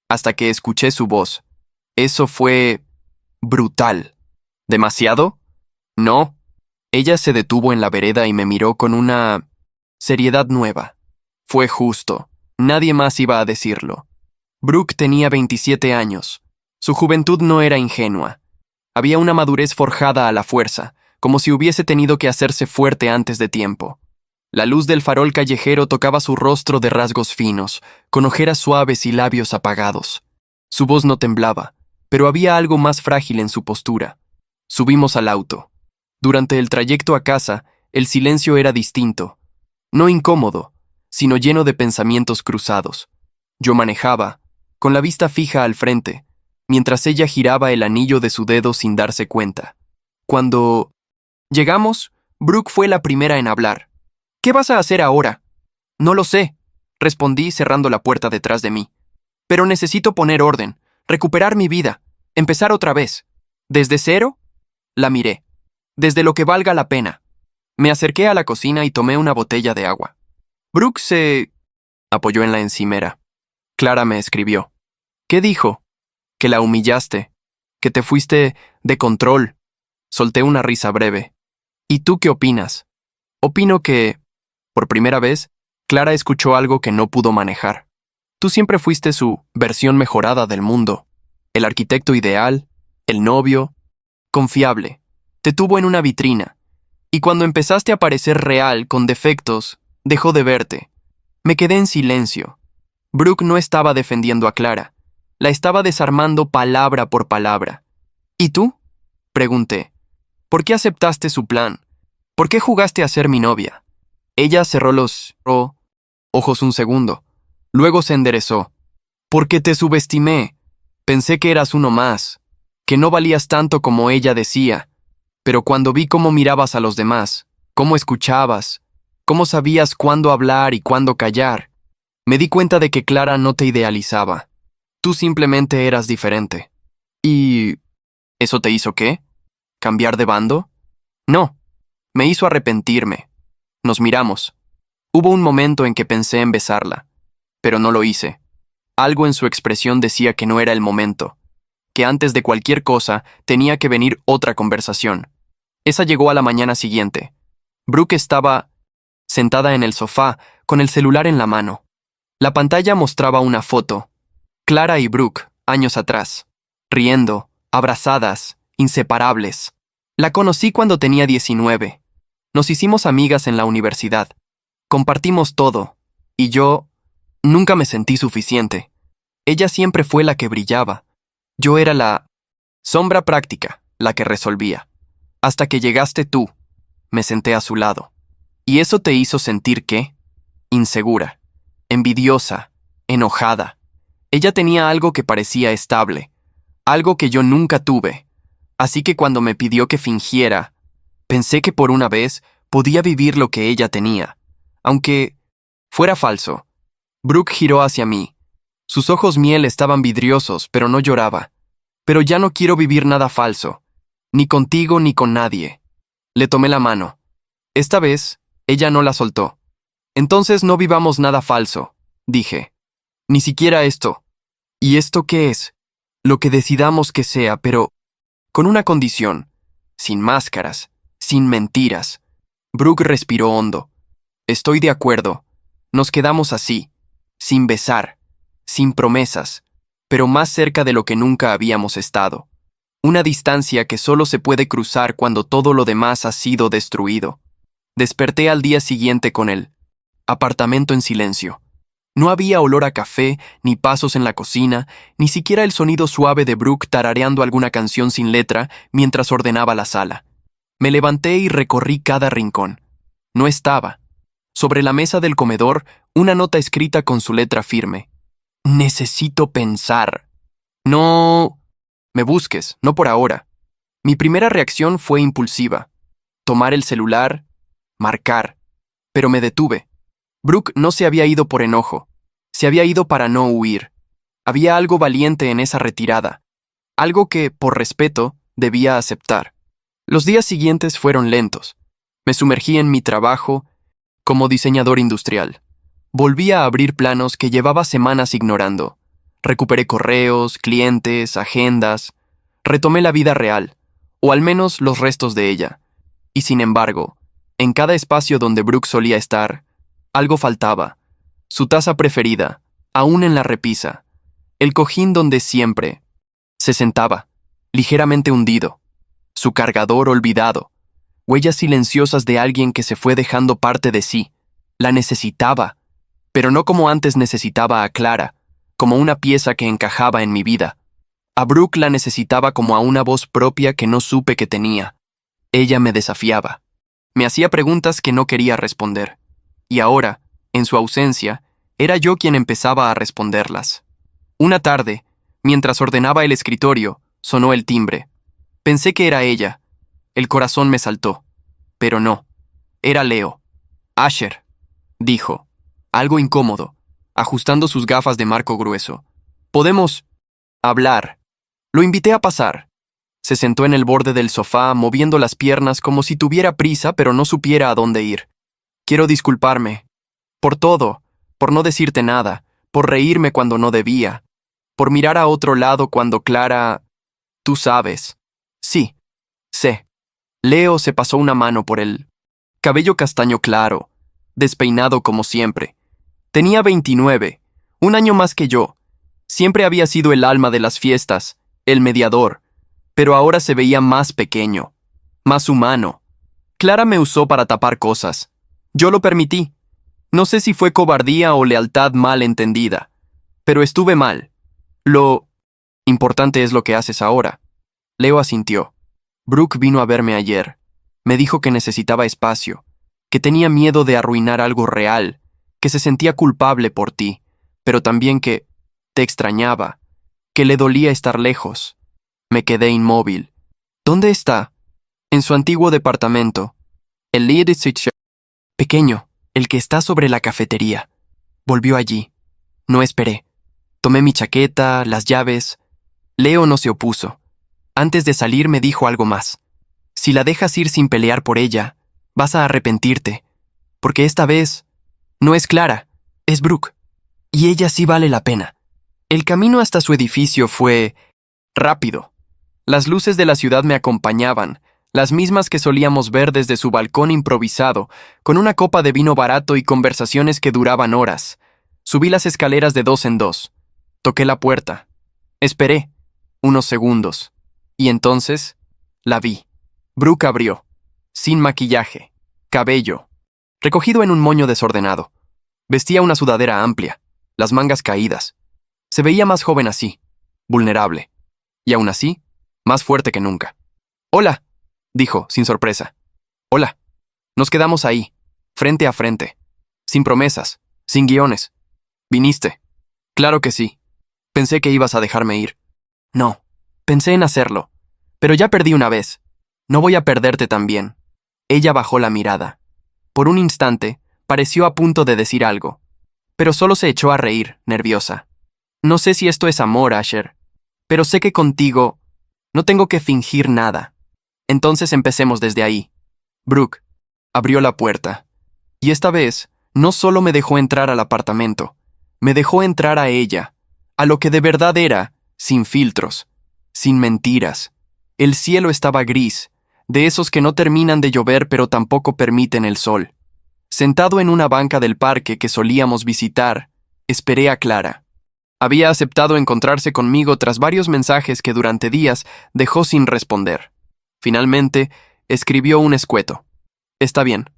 hasta que escuché su voz. Eso fue brutal. ¿Demasiado? No. Ella se detuvo en la vereda y me miró con una seriedad nueva. Fue justo. Nadie más iba a decirlo. Brooke tenía 27 años. Su juventud no era ingenua. Había una madurez forjada a la fuerza, como si hubiese tenido que hacerse fuerte antes de tiempo. La luz del farol callejero tocaba su rostro de rasgos finos, con ojeras suaves y labios apagados. Su voz no temblaba, pero había algo más frágil en su postura. Subimos al auto. Durante el trayecto a casa, el silencio era distinto. No incómodo, sino lleno de pensamientos cruzados. Yo manejaba, con la vista fija al frente, mientras ella giraba el anillo de su dedo sin darse cuenta. Cuando llegamos, Brooke fue la primera en hablar. ¿Qué vas a hacer ahora? No lo sé, respondí cerrando la puerta detrás de mí. Pero necesito poner orden, recuperar mi vida, empezar otra vez. ¿Desde cero? La miré. Desde lo que valga la pena. Me acerqué a la cocina y tomé una botella de agua. Brooke se apoyó en la encimera. Clara me escribió. ¿Qué dijo? Que la humillaste, que te fuiste de control. Solté una risa breve. ¿Y tú qué opinas? Opino que, por primera vez, Clara escuchó algo que no pudo manejar. Tú siempre fuiste su versión mejorada del mundo. El arquitecto ideal, el novio, confiable. Te tuvo en una vitrina. Y cuando empezaste a parecer real, con defectos, dejó de verte. Me quedé en silencio. Brooke no estaba defendiendo a Clara. La estaba desarmando palabra por palabra. ¿Y tú?, pregunté. ¿Por qué aceptaste su plan? ¿Por qué jugaste a ser mi novia? Ella cerró los ojos un segundo. Luego se enderezó. Porque te subestimé. Pensé que eras uno más, que no valías tanto como ella decía, pero cuando vi cómo mirabas a los demás, cómo escuchabas, cómo sabías cuándo hablar y cuándo callar, me di cuenta de que Clara no te idealizaba. Tú simplemente eras diferente. ¿Y eso te hizo qué? ¿Cambiar de bando? No, me hizo arrepentirme. Nos miramos. Hubo un momento en que pensé en besarla, pero no lo hice. Algo en su expresión decía que no era el momento, que antes de cualquier cosa tenía que venir otra conversación. Esa llegó a la mañana siguiente. Brooke estaba sentada en el sofá, con el celular en la mano. La pantalla mostraba una foto. Clara y Brooke, años atrás, riendo, abrazadas, inseparables. La conocí cuando tenía 19. Nos hicimos amigas en la universidad. Compartimos todo, y yo nunca me sentí suficiente. Ella siempre fue la que brillaba. Yo era la sombra práctica, la que resolvía. Hasta que llegaste tú. Me senté a su lado. ¿Y eso te hizo sentir qué? Insegura, envidiosa, enojada. Ella tenía algo que parecía estable, algo que yo nunca tuve. Así que cuando me pidió que fingiera, pensé que por una vez podía vivir lo que ella tenía, aunque fuera falso. Brooke giró hacia mí. Sus ojos miel estaban vidriosos, pero no lloraba. Pero ya no quiero vivir nada falso, ni contigo ni con nadie. Le tomé la mano. Esta vez, ella no la soltó. Entonces no vivamos nada falso, dije. Ni siquiera esto. ¿Y esto qué es? Lo que decidamos que sea, pero con una condición. Sin máscaras, sin mentiras. Brooke respiró hondo. Estoy de acuerdo. Nos quedamos así, sin besar, sin promesas, pero más cerca de lo que nunca habíamos estado. Una distancia que solo se puede cruzar cuando todo lo demás ha sido destruido. Desperté al día siguiente con el apartamento en silencio. No había olor a café, ni pasos en la cocina, ni siquiera el sonido suave de Brooke tarareando alguna canción sin letra mientras ordenaba la sala. Me levanté y recorrí cada rincón. No estaba. Sobre la mesa del comedor, una nota escrita con su letra firme. Necesito pensar. No me busques, no por ahora. Mi primera reacción fue impulsiva. Tomar el celular, marcar. Pero me detuve. Brooke no se había ido por enojo. Se había ido para no huir. Había algo valiente en esa retirada. Algo que, por respeto, debía aceptar. Los días siguientes fueron lentos. Me sumergí en mi trabajo como diseñador industrial. Volví a abrir planos que llevaba semanas ignorando. Recuperé correos, clientes, agendas. Retomé la vida real, o al menos los restos de ella. Y sin embargo, en cada espacio donde Brooke solía estar, algo faltaba. Su taza preferida, aún en la repisa. El cojín donde siempre se sentaba, ligeramente hundido. Su cargador olvidado. Huellas silenciosas de alguien que se fue dejando parte de sí. La necesitaba, pero no como antes necesitaba a Clara, como una pieza que encajaba en mi vida. A Brooke la necesitaba como a una voz propia que no supe que tenía. Ella me desafiaba. Me hacía preguntas que no quería responder. Y ahora, en su ausencia, era yo quien empezaba a responderlas. Una tarde, mientras ordenaba el escritorio, sonó el timbre. Pensé que era ella. El corazón me saltó. Pero no. Era Leo. Asher, dijo, algo incómodo, ajustando sus gafas de marco grueso. ¿Podemos hablar? Lo invité a pasar. Se sentó en el borde del sofá, moviendo las piernas como si tuviera prisa pero no supiera a dónde ir. Quiero disculparme. Por todo, por no decirte nada, por reírme cuando no debía, por mirar a otro lado cuando Clara... Tú sabes. Sí, sé. Leo se pasó una mano por el cabello castaño claro, despeinado como siempre. Tenía 29, un año más que yo. Siempre había sido el alma de las fiestas, el mediador, pero ahora se veía más pequeño, más humano. Clara me usó para tapar cosas. Yo lo permití. No sé si fue cobardía o lealtad mal entendida, pero estuve mal. Lo importante es lo que haces ahora. Leo asintió. Brooke vino a verme ayer. Me dijo que necesitaba espacio, que tenía miedo de arruinar algo real, que se sentía culpable por ti, pero también que te extrañaba, que le dolía estar lejos. Me quedé inmóvil. ¿Dónde está? En su antiguo departamento. El Leipzig. Pequeño, el que está sobre la cafetería. Volvió allí. No esperé. Tomé mi chaqueta, las llaves. Leo no se opuso. Antes de salir me dijo algo más. Si la dejas ir sin pelear por ella, vas a arrepentirte. Porque esta vez no es Clara, es Brooke. Y ella sí vale la pena. El camino hasta su edificio fue rápido. Las luces de la ciudad me acompañaban, las mismas que solíamos ver desde su balcón improvisado, con una copa de vino barato y conversaciones que duraban horas. Subí las escaleras de 2 en 2. Toqué la puerta. Esperé unos segundos. Y entonces la vi. Brooke abrió, sin maquillaje, cabello, recogido en un moño desordenado. Vestía una sudadera amplia, las mangas caídas. Se veía más joven así, vulnerable, y aún así, más fuerte que nunca. «Hola», dijo, sin sorpresa. «Hola». Nos quedamos ahí, frente a frente, sin promesas, sin guiones. «¿Viniste?» «Claro que sí. Pensé que ibas a dejarme ir». «No, pensé en hacerlo, pero ya perdí una vez. No voy a perderte también». Ella bajó la mirada. Por un instante, pareció a punto de decir algo, pero solo se echó a reír, nerviosa. «No sé si esto es amor, Asher, pero sé que contigo no tengo que fingir nada. Entonces empecemos desde ahí». Brooke abrió la puerta, y esta vez no solo me dejó entrar al apartamento, me dejó entrar a ella, a lo que de verdad era, sin filtros, sin mentiras. El cielo estaba gris, de esos que no terminan de llover pero tampoco permiten el sol. Sentado en una banca del parque que solíamos visitar, esperé a Clara. Había aceptado encontrarse conmigo tras varios mensajes que durante días dejó sin responder. Finalmente, escribió un escueto. «Está bien,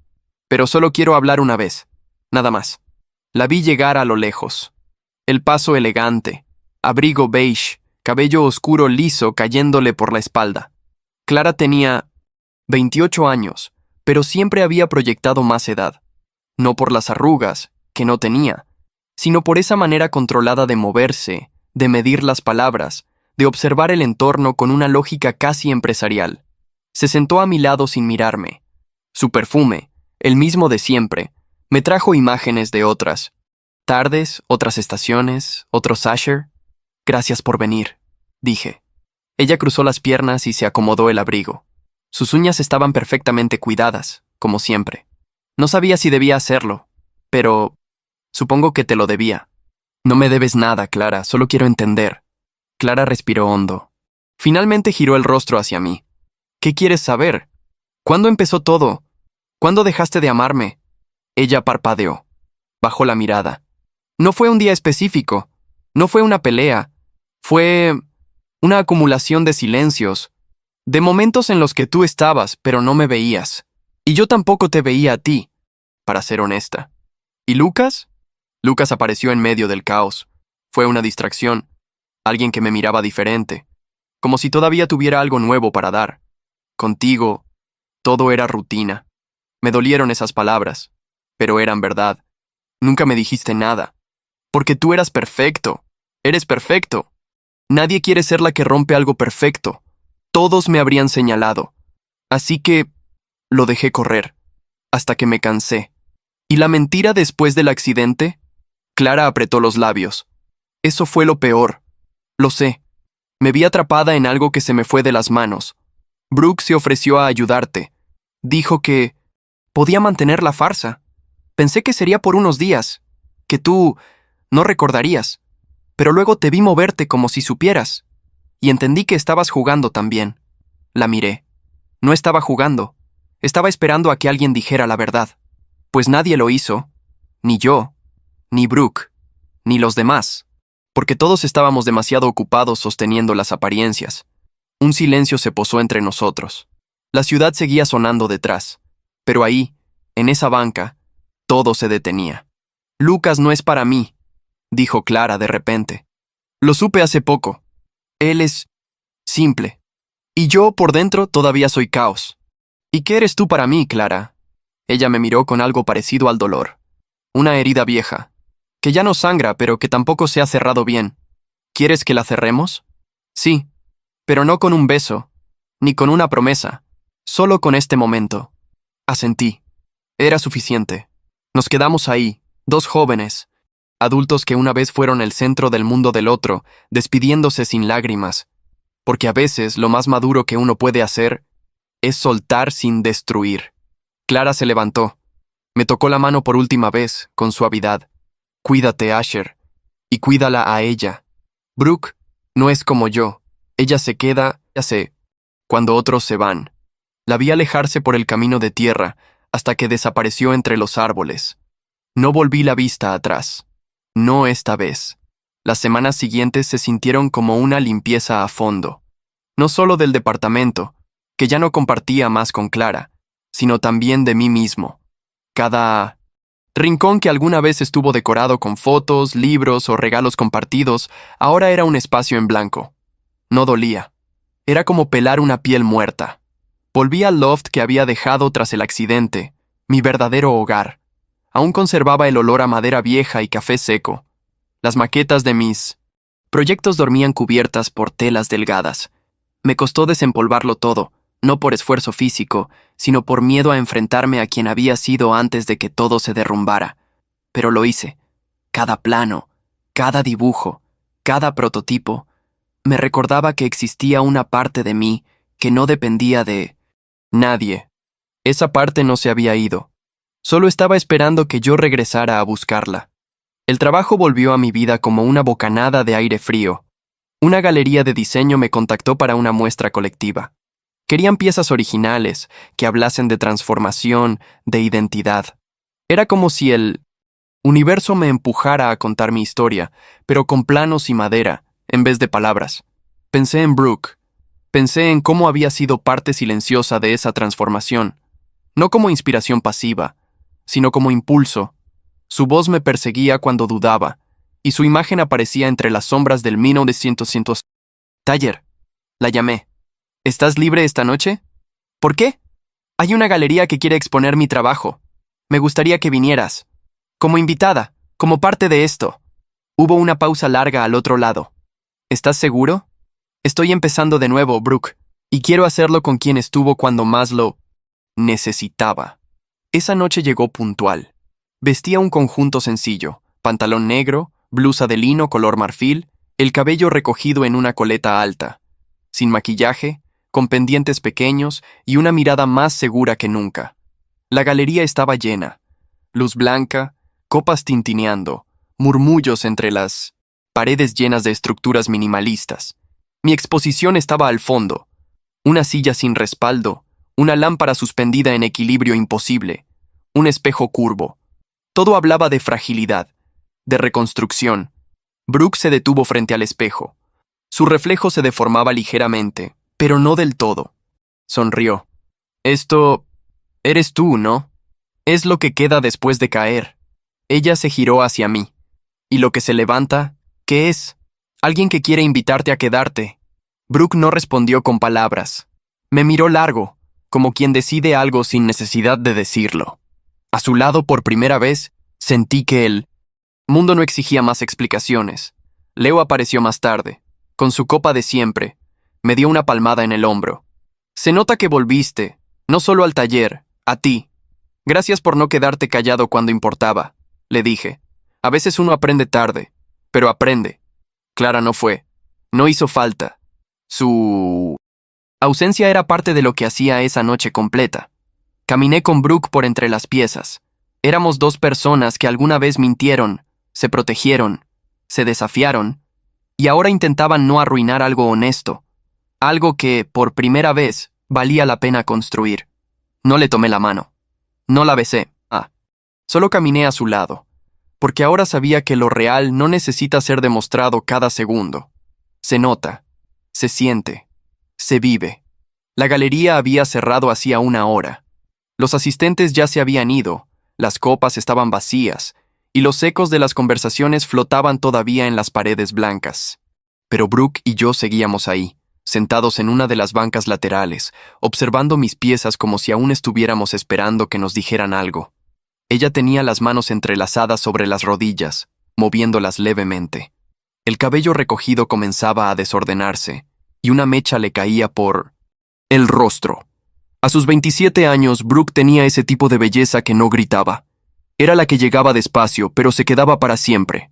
pero solo quiero hablar una vez, nada más». La vi llegar a lo lejos. El paso elegante, abrigo beige, cabello oscuro liso cayéndole por la espalda. Clara tenía 28 años, pero siempre había proyectado más edad. No por las arrugas, que no tenía, sino por esa manera controlada de moverse, de medir las palabras, de observar el entorno con una lógica casi empresarial. Se sentó a mi lado sin mirarme. Su perfume, el mismo de siempre, me trajo imágenes de otras. Tardes, otras estaciones, otros Asher. «Gracias por venir», dije. Ella cruzó las piernas y se acomodó el abrigo. Sus uñas estaban perfectamente cuidadas, como siempre. No sabía si debía hacerlo, pero supongo que te lo debía. «No me debes nada, Clara, solo quiero entender». Clara respiró hondo. Finalmente giró el rostro hacia mí. «¿Qué quieres saber? ¿Cuándo empezó todo? ¿Cuándo dejaste de amarme?» Ella parpadeó. Bajó la mirada. «No fue un día específico. No fue una pelea. Fue una acumulación de silencios, de momentos en los que tú estabas, pero no me veías. Y yo tampoco te veía a ti, para ser honesta». «¿Y Lucas?» Lucas apareció en medio del caos. Fue una distracción. Alguien que me miraba diferente, como si todavía tuviera algo nuevo para dar. Contigo, todo era rutina. Me dolieron esas palabras, pero eran verdad. Nunca me dijiste nada, porque tú eras perfecto. Eres perfecto. Nadie quiere ser la que rompe algo perfecto. Todos me habrían señalado. Así que lo dejé correr, hasta que me cansé. ¿Y la mentira después del accidente? Clara apretó los labios. Eso fue lo peor. Lo sé. Me vi atrapada en algo que se me fue de las manos. Brooke se ofreció a ayudarte. Dijo que podía mantener la farsa. Pensé que sería por unos días, que tú no recordarías. Pero luego te vi moverte como si supieras. Y entendí que estabas jugando también. La miré. No estaba jugando. Estaba esperando a que alguien dijera la verdad. Pues nadie lo hizo. Ni yo, ni Brooke, ni los demás. Porque todos estábamos demasiado ocupados sosteniendo las apariencias. Un silencio se posó entre nosotros. La ciudad seguía sonando detrás. Pero ahí, en esa banca, todo se detenía. «Lucas no es para mí», dijo Clara de repente. «Lo supe hace poco. Él es simple. Y yo, por dentro, todavía soy caos». «¿Y qué eres tú para mí, Clara?» Ella me miró con algo parecido al dolor. «Una herida vieja, que ya no sangra, pero que tampoco se ha cerrado bien. ¿Quieres que la cerremos?» «Sí». Pero no con un beso, ni con una promesa, solo con este momento. Asentí. Era suficiente. Nos quedamos ahí, dos jóvenes, adultos que una vez fueron el centro del mundo del otro, despidiéndose sin lágrimas, porque a veces lo más maduro que uno puede hacer es soltar sin destruir. Clara se levantó. Me tocó la mano por última vez, con suavidad. Cuídate, Asher, y cuídala a ella. Brooke no es como yo. Ella se queda, ya sé, cuando otros se van. La vi alejarse por el camino de tierra hasta que desapareció entre los árboles. No volví la vista atrás. No esta vez. Las semanas siguientes se sintieron como una limpieza a fondo. No solo del departamento, que ya no compartía más con Clara, sino también de mí mismo. Cada rincón que alguna vez estuvo decorado con fotos, libros o regalos compartidos, ahora era un espacio en blanco. No dolía. Era como pelar una piel muerta. Volví al loft que había dejado tras el accidente, mi verdadero hogar. Aún conservaba el olor a madera vieja y café seco. Las maquetas de mis proyectos dormían cubiertas por telas delgadas. Me costó desempolvarlo todo, no por esfuerzo físico, sino por miedo a enfrentarme a quien había sido antes de que todo se derrumbara. Pero lo hice. Cada plano, cada dibujo, cada prototipo, me recordaba que existía una parte de mí que no dependía de nadie. Esa parte no se había ido. Solo estaba esperando que yo regresara a buscarla. El trabajo volvió a mi vida como una bocanada de aire frío. Una galería de diseño me contactó para una muestra colectiva. Querían piezas originales, que hablasen de transformación, de identidad. Era como si el universo me empujara a contar mi historia, pero con planos y madera, en vez de palabras. Pensé en Brooke. Pensé en cómo había sido parte silenciosa de esa transformación. No como inspiración pasiva, sino como impulso. Su voz me perseguía cuando dudaba, y su imagen aparecía entre las sombras del 1900. Taller. La llamé. ¿Estás libre esta noche? ¿Por qué? Hay una galería que quiere exponer mi trabajo. Me gustaría que vinieras. Como invitada, como parte de esto. Hubo una pausa larga al otro lado. ¿Estás seguro? Estoy empezando de nuevo, Brooke, y quiero hacerlo con quien estuvo cuando más lo necesitaba. Esa noche llegó puntual. Vestía un conjunto sencillo, pantalón negro, blusa de lino color marfil, el cabello recogido en una coleta alta, sin maquillaje, con pendientes pequeños y una mirada más segura que nunca. La galería estaba llena. Luz blanca, copas tintineando, murmullos entre las paredes llenas de estructuras minimalistas. Mi exposición estaba al fondo. Una silla sin respaldo, una lámpara suspendida en equilibrio imposible, un espejo curvo. Todo hablaba de fragilidad, de reconstrucción. Brooke se detuvo frente al espejo. Su reflejo se deformaba ligeramente, pero no del todo. Sonrió. Esto eres tú, ¿no? Es lo que queda después de caer. Ella se giró hacia mí. ¿Y lo que se levanta, qué es? Alguien que quiere invitarte a quedarte. Brooke no respondió con palabras. Me miró largo, como quien decide algo sin necesidad de decirlo. A su lado, por primera vez, sentí que el mundo no exigía más explicaciones. Leo apareció más tarde, con su copa de siempre. Me dio una palmada en el hombro. Se nota que volviste, no solo al taller, a ti. Gracias por no quedarte callado cuando importaba, le dije. A veces uno aprende tarde, pero aprende. Clara no fue. No hizo falta. Su ausencia era parte de lo que hacía esa noche completa. Caminé con Brooke por entre las piezas. Éramos dos personas que alguna vez mintieron, se protegieron, se desafiaron, y ahora intentaban no arruinar algo honesto, algo que, por primera vez, valía la pena construir. No le tomé la mano. No la besé. Solo caminé a su lado, porque ahora sabía que lo real no necesita ser demostrado cada segundo. Se nota, se siente, se vive. La galería había cerrado hacía una hora. Los asistentes ya se habían ido, las copas estaban vacías, y los ecos de las conversaciones flotaban todavía en las paredes blancas. Pero Brooke y yo seguíamos ahí, sentados en una de las bancas laterales, observando mis piezas como si aún estuviéramos esperando que nos dijeran algo. Ella tenía las manos entrelazadas sobre las rodillas, moviéndolas levemente. El cabello recogido comenzaba a desordenarse, y una mecha le caía por el rostro. A sus 27 años, Brooke tenía ese tipo de belleza que no gritaba. Era la que llegaba despacio, pero se quedaba para siempre.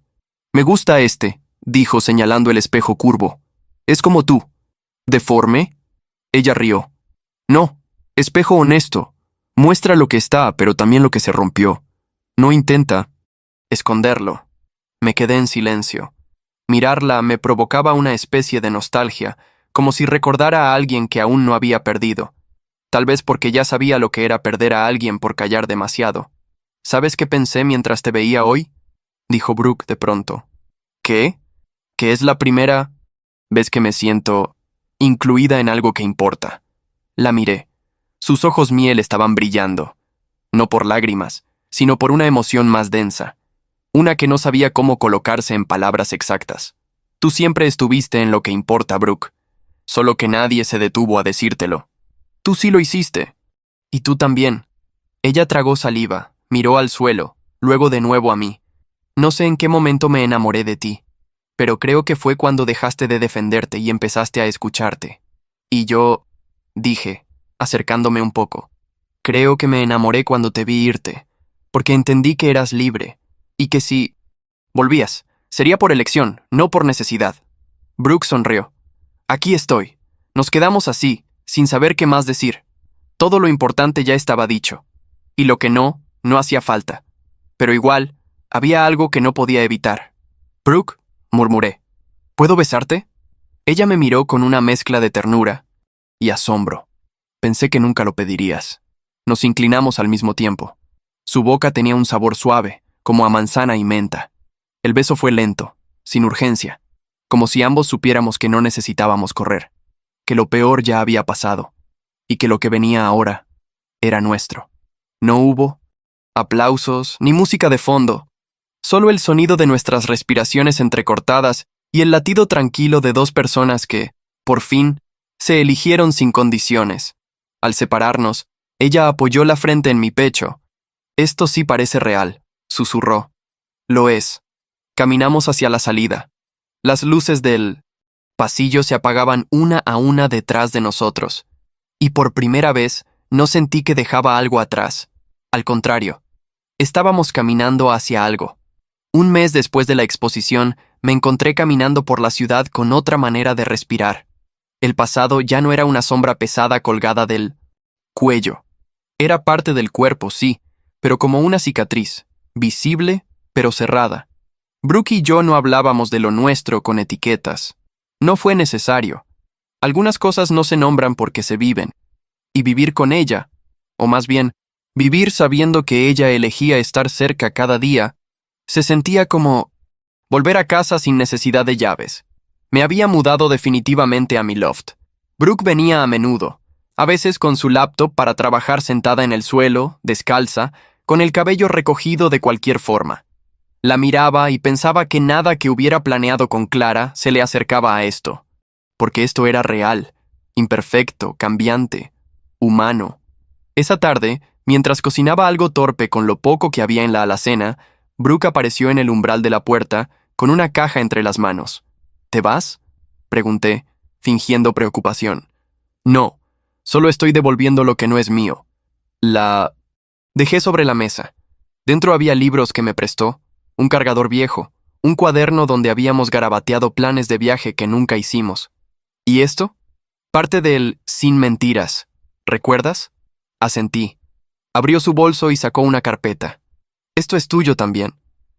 «Me gusta este», dijo señalando el espejo curvo. «Es como tú». «¿Deforme?» Ella rió. «No, espejo honesto. Muestra lo que está, pero también lo que se rompió. No intenta esconderlo». Me quedé en silencio. Mirarla me provocaba una especie de nostalgia, como si recordara a alguien que aún no había perdido. Tal vez porque ya sabía lo que era perder a alguien por callar demasiado. «¿Sabes qué pensé mientras te veía hoy?», dijo Brooke de pronto. «¿Qué? ¿Que es la primera vez que me siento incluida en algo que importa?» La miré. Sus ojos miel estaban brillando, no por lágrimas, sino por una emoción más densa, una que no sabía cómo colocarse en palabras exactas. «Tú siempre estuviste en lo que importa, Brooke, solo que nadie se detuvo a decírtelo. Tú sí lo hiciste. Y tú también». Ella tragó saliva, miró al suelo, luego de nuevo a mí. «No sé en qué momento me enamoré de ti, pero creo que fue cuando dejaste de defenderte y empezaste a escucharte. Y yo», dije, acercándome un poco, «creo que me enamoré cuando te vi irte, porque entendí que eras libre, y que si volvías, sería por elección, no por necesidad». Brooke sonrió. «Aquí estoy». Nos quedamos así, sin saber qué más decir. Todo lo importante ya estaba dicho, y lo que no hacía falta. Pero igual, había algo que no podía evitar. «Brooke», murmuré, «¿puedo besarte?» Ella me miró con una mezcla de ternura y asombro. Pensé que nunca lo pedirías. Nos inclinamos al mismo tiempo. Su boca tenía un sabor suave, como a manzana y menta. El beso fue lento, sin urgencia, como si ambos supiéramos que no necesitábamos correr, que lo peor ya había pasado, y que lo que venía ahora era nuestro. No hubo aplausos ni música de fondo, solo el sonido de nuestras respiraciones entrecortadas y el latido tranquilo de dos personas que, por fin, se eligieron sin condiciones. Al separarnos, ella apoyó la frente en mi pecho. «Esto sí parece real», susurró. «Lo es». Caminamos hacia la salida. Las luces del pasillo se apagaban una a una detrás de nosotros, y por primera vez no sentí que dejaba algo atrás. Al contrario, estábamos caminando hacia algo. Un mes después de la exposición, me encontré caminando por la ciudad con otra manera de respirar. El pasado ya no era una sombra pesada colgada del cuello. Era parte del cuerpo, sí, pero como una cicatriz, visible, pero cerrada. Brooke y yo no hablábamos de lo nuestro con etiquetas. No fue necesario. Algunas cosas no se nombran porque se viven. Y vivir con ella, o más bien, vivir sabiendo que ella elegía estar cerca cada día, se sentía como volver a casa sin necesidad de llaves. Me había mudado definitivamente a mi loft. Brooke venía a menudo, a veces con su laptop para trabajar sentada en el suelo, descalza, con el cabello recogido de cualquier forma. La miraba y pensaba que nada que hubiera planeado con Clara se le acercaba a esto, porque esto era real, imperfecto, cambiante, humano. Esa tarde, mientras cocinaba algo torpe con lo poco que había en la alacena, Brooke apareció en el umbral de la puerta con una caja entre las manos. «¿Te vas?», pregunté, fingiendo preocupación. «No, solo estoy devolviendo lo que no es mío». La dejé sobre la mesa. Dentro había libros que me prestó, un cargador viejo, un cuaderno donde habíamos garabateado planes de viaje que nunca hicimos. «¿Y esto?» «Parte del Sin Mentiras. ¿Recuerdas?». Asentí. Abrió su bolso y sacó una carpeta. «Esto es tuyo también».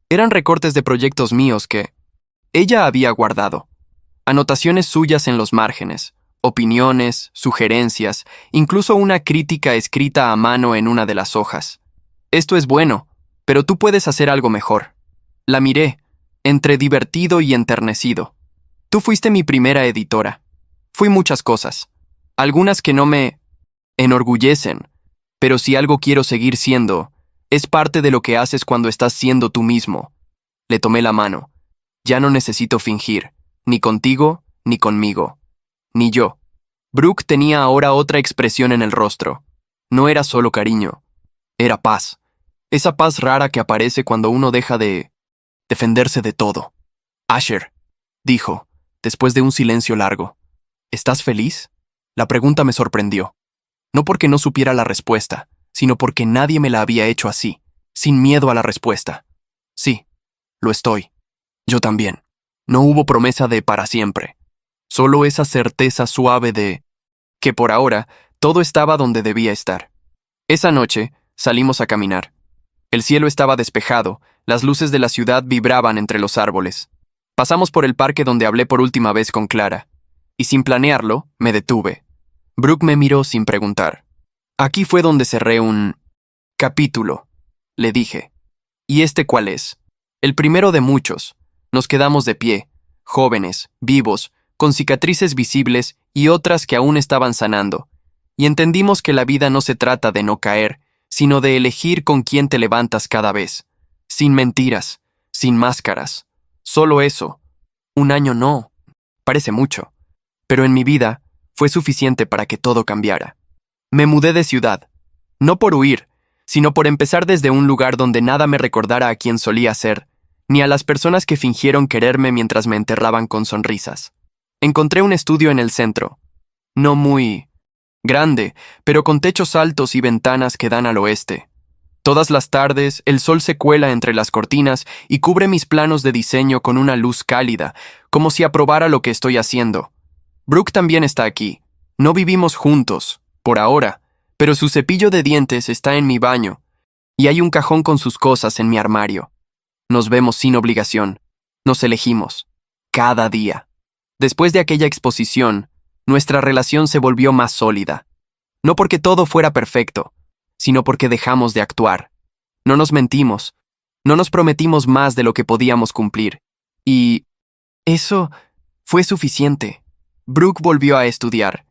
Eran recortes de proyectos míos que ella había guardado. Anotaciones suyas en los márgenes, opiniones, sugerencias, incluso una crítica escrita a mano en una de las hojas. «Esto es bueno, pero tú puedes hacer algo mejor». La miré, entre divertido y enternecido. «Tú fuiste mi primera editora. Fui muchas cosas. Algunas que no me enorgullecen, pero si algo quiero seguir siendo, es parte de lo que haces cuando estás siendo tú mismo». Le tomé la mano. «Ya no necesito fingir, ni contigo, ni conmigo, ni yo». Brooke tenía ahora otra expresión en el rostro. No era solo cariño, era paz. Esa paz rara que aparece cuando uno deja de defenderse de todo. «Asher», dijo, después de un silencio largo, ¿Estás feliz? La pregunta me sorprendió. No porque no supiera la respuesta, sino porque nadie me la había hecho así, sin miedo a la respuesta. Sí, lo estoy. Yo también. No hubo promesa de para siempre. Solo esa certeza suave de que por ahora todo estaba donde debía estar. Esa noche salimos a caminar. El cielo estaba despejado, las luces de la ciudad vibraban entre los árboles. Pasamos por el parque donde hablé por última vez con Clara, y sin planearlo, me detuve. Brooke me miró sin preguntar. Aquí fue donde cerré un capítulo, le dije. ¿Y este cuál es? El primero de muchos. Nos quedamos de pie, jóvenes, vivos, con cicatrices visibles y otras que aún estaban sanando, y entendimos que la vida no se trata de no caer, sino de elegir con quién te levantas cada vez, sin mentiras, sin máscaras. Solo eso. Un año no. Parece mucho. Pero en mi vida fue suficiente para que todo cambiara. Me mudé de ciudad, no por huir, sino por empezar desde un lugar donde nada me recordara a quien solía ser, ni a las personas que fingieron quererme mientras me enterraban con sonrisas. Encontré un estudio en el centro, no muy grande, pero con techos altos y ventanas que dan al oeste. Todas las tardes, el sol se cuela entre las cortinas y cubre mis planos de diseño con una luz cálida, como si aprobara lo que estoy haciendo. Brooke también está aquí. No vivimos juntos, por ahora, pero su cepillo de dientes está en mi baño, y hay un cajón con sus cosas en mi armario. Nos vemos sin obligación. Nos elegimos. Cada día. Después de aquella exposición, nuestra relación se volvió más sólida. No porque todo fuera perfecto, sino porque dejamos de actuar. No nos mentimos. No nos prometimos más de lo que podíamos cumplir. Y eso fue suficiente. Brooke volvió a estudiar.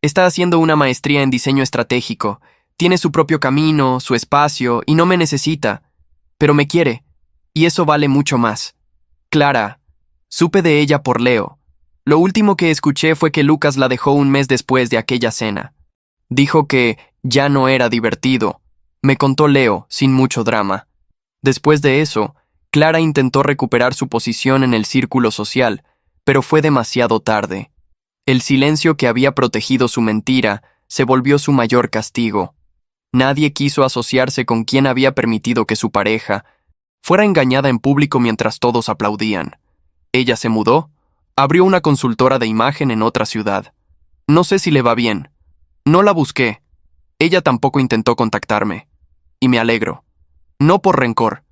Está haciendo una maestría en diseño estratégico. Tiene su propio camino, su espacio, y no me necesita. Pero me quiere. Y eso vale mucho más. Clara. Supe de ella por Leo. Lo último que escuché fue que Lucas la dejó un mes después de aquella cena. Dijo que ya no era divertido. Me contó Leo, sin mucho drama. Después de eso, Clara intentó recuperar su posición en el círculo social, pero fue demasiado tarde. El silencio que había protegido su mentira se volvió su mayor castigo. Nadie quiso asociarse con quien había permitido que su pareja fuera engañada en público mientras todos aplaudían. Ella se mudó, abrió una consultora de imagen en otra ciudad. No sé si le va bien. No la busqué. Ella tampoco intentó contactarme. Y me alegro. No por rencor,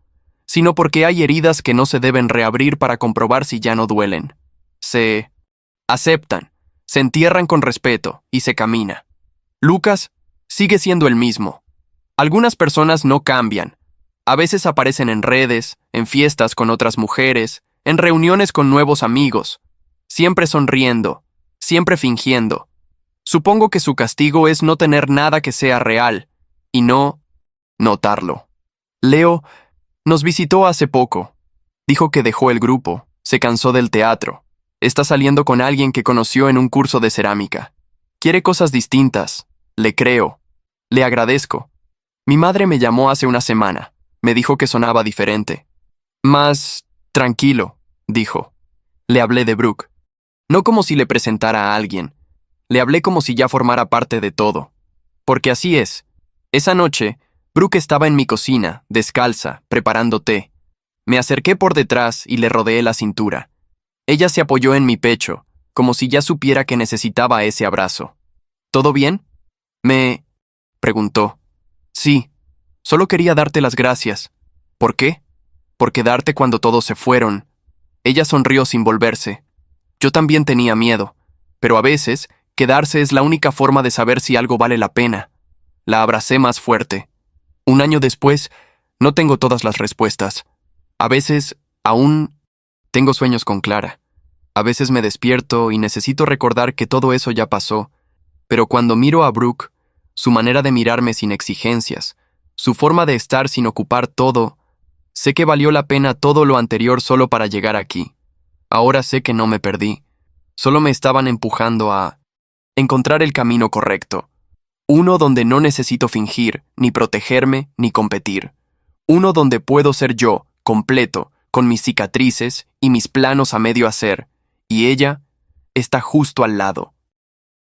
sino porque hay heridas que no se deben reabrir para comprobar si ya no duelen. Se aceptan, se entierran con respeto y se camina. Lucas sigue siendo el mismo. Algunas personas no cambian. A veces aparecen en redes, en fiestas con otras mujeres, en reuniones con nuevos amigos, siempre sonriendo, siempre fingiendo. Supongo que su castigo es no tener nada que sea real, y no notarlo. Leo nos visitó hace poco. Dijo que dejó el grupo, se cansó del teatro. Está saliendo con alguien que conoció en un curso de cerámica. Quiere cosas distintas. Le creo. Le agradezco. Mi madre me llamó hace una semana. Me dijo que sonaba diferente. Más tranquilo, dijo. Le hablé de Brooke. No como si le presentara a alguien. Le hablé como si ya formara parte de todo. Porque así es. Esa noche, Brooke estaba en mi cocina, descalza, preparando té. Me acerqué por detrás y le rodeé la cintura. Ella se apoyó en mi pecho, como si ya supiera que necesitaba ese abrazo. ¿Todo bien? Me preguntó. Sí, solo quería darte las gracias. ¿Por qué? Por quedarte cuando todos se fueron. Ella sonrió sin volverse. Yo también tenía miedo, pero a veces, quedarse es la única forma de saber si algo vale la pena. La abracé más fuerte. Un año después, no tengo todas las respuestas. A veces, aún, tengo sueños con Clara. A veces me despierto y necesito recordar que todo eso ya pasó. Pero cuando miro a Brooke, su manera de mirarme sin exigencias, su forma de estar sin ocupar todo, sé que valió la pena todo lo anterior solo para llegar aquí. Ahora sé que no me perdí. Solo me estaban empujando a encontrar el camino correcto. Uno donde no necesito fingir, ni protegerme, ni competir. Uno donde puedo ser yo, completo, con mis cicatrices y mis planos a medio hacer. Y ella está justo al lado,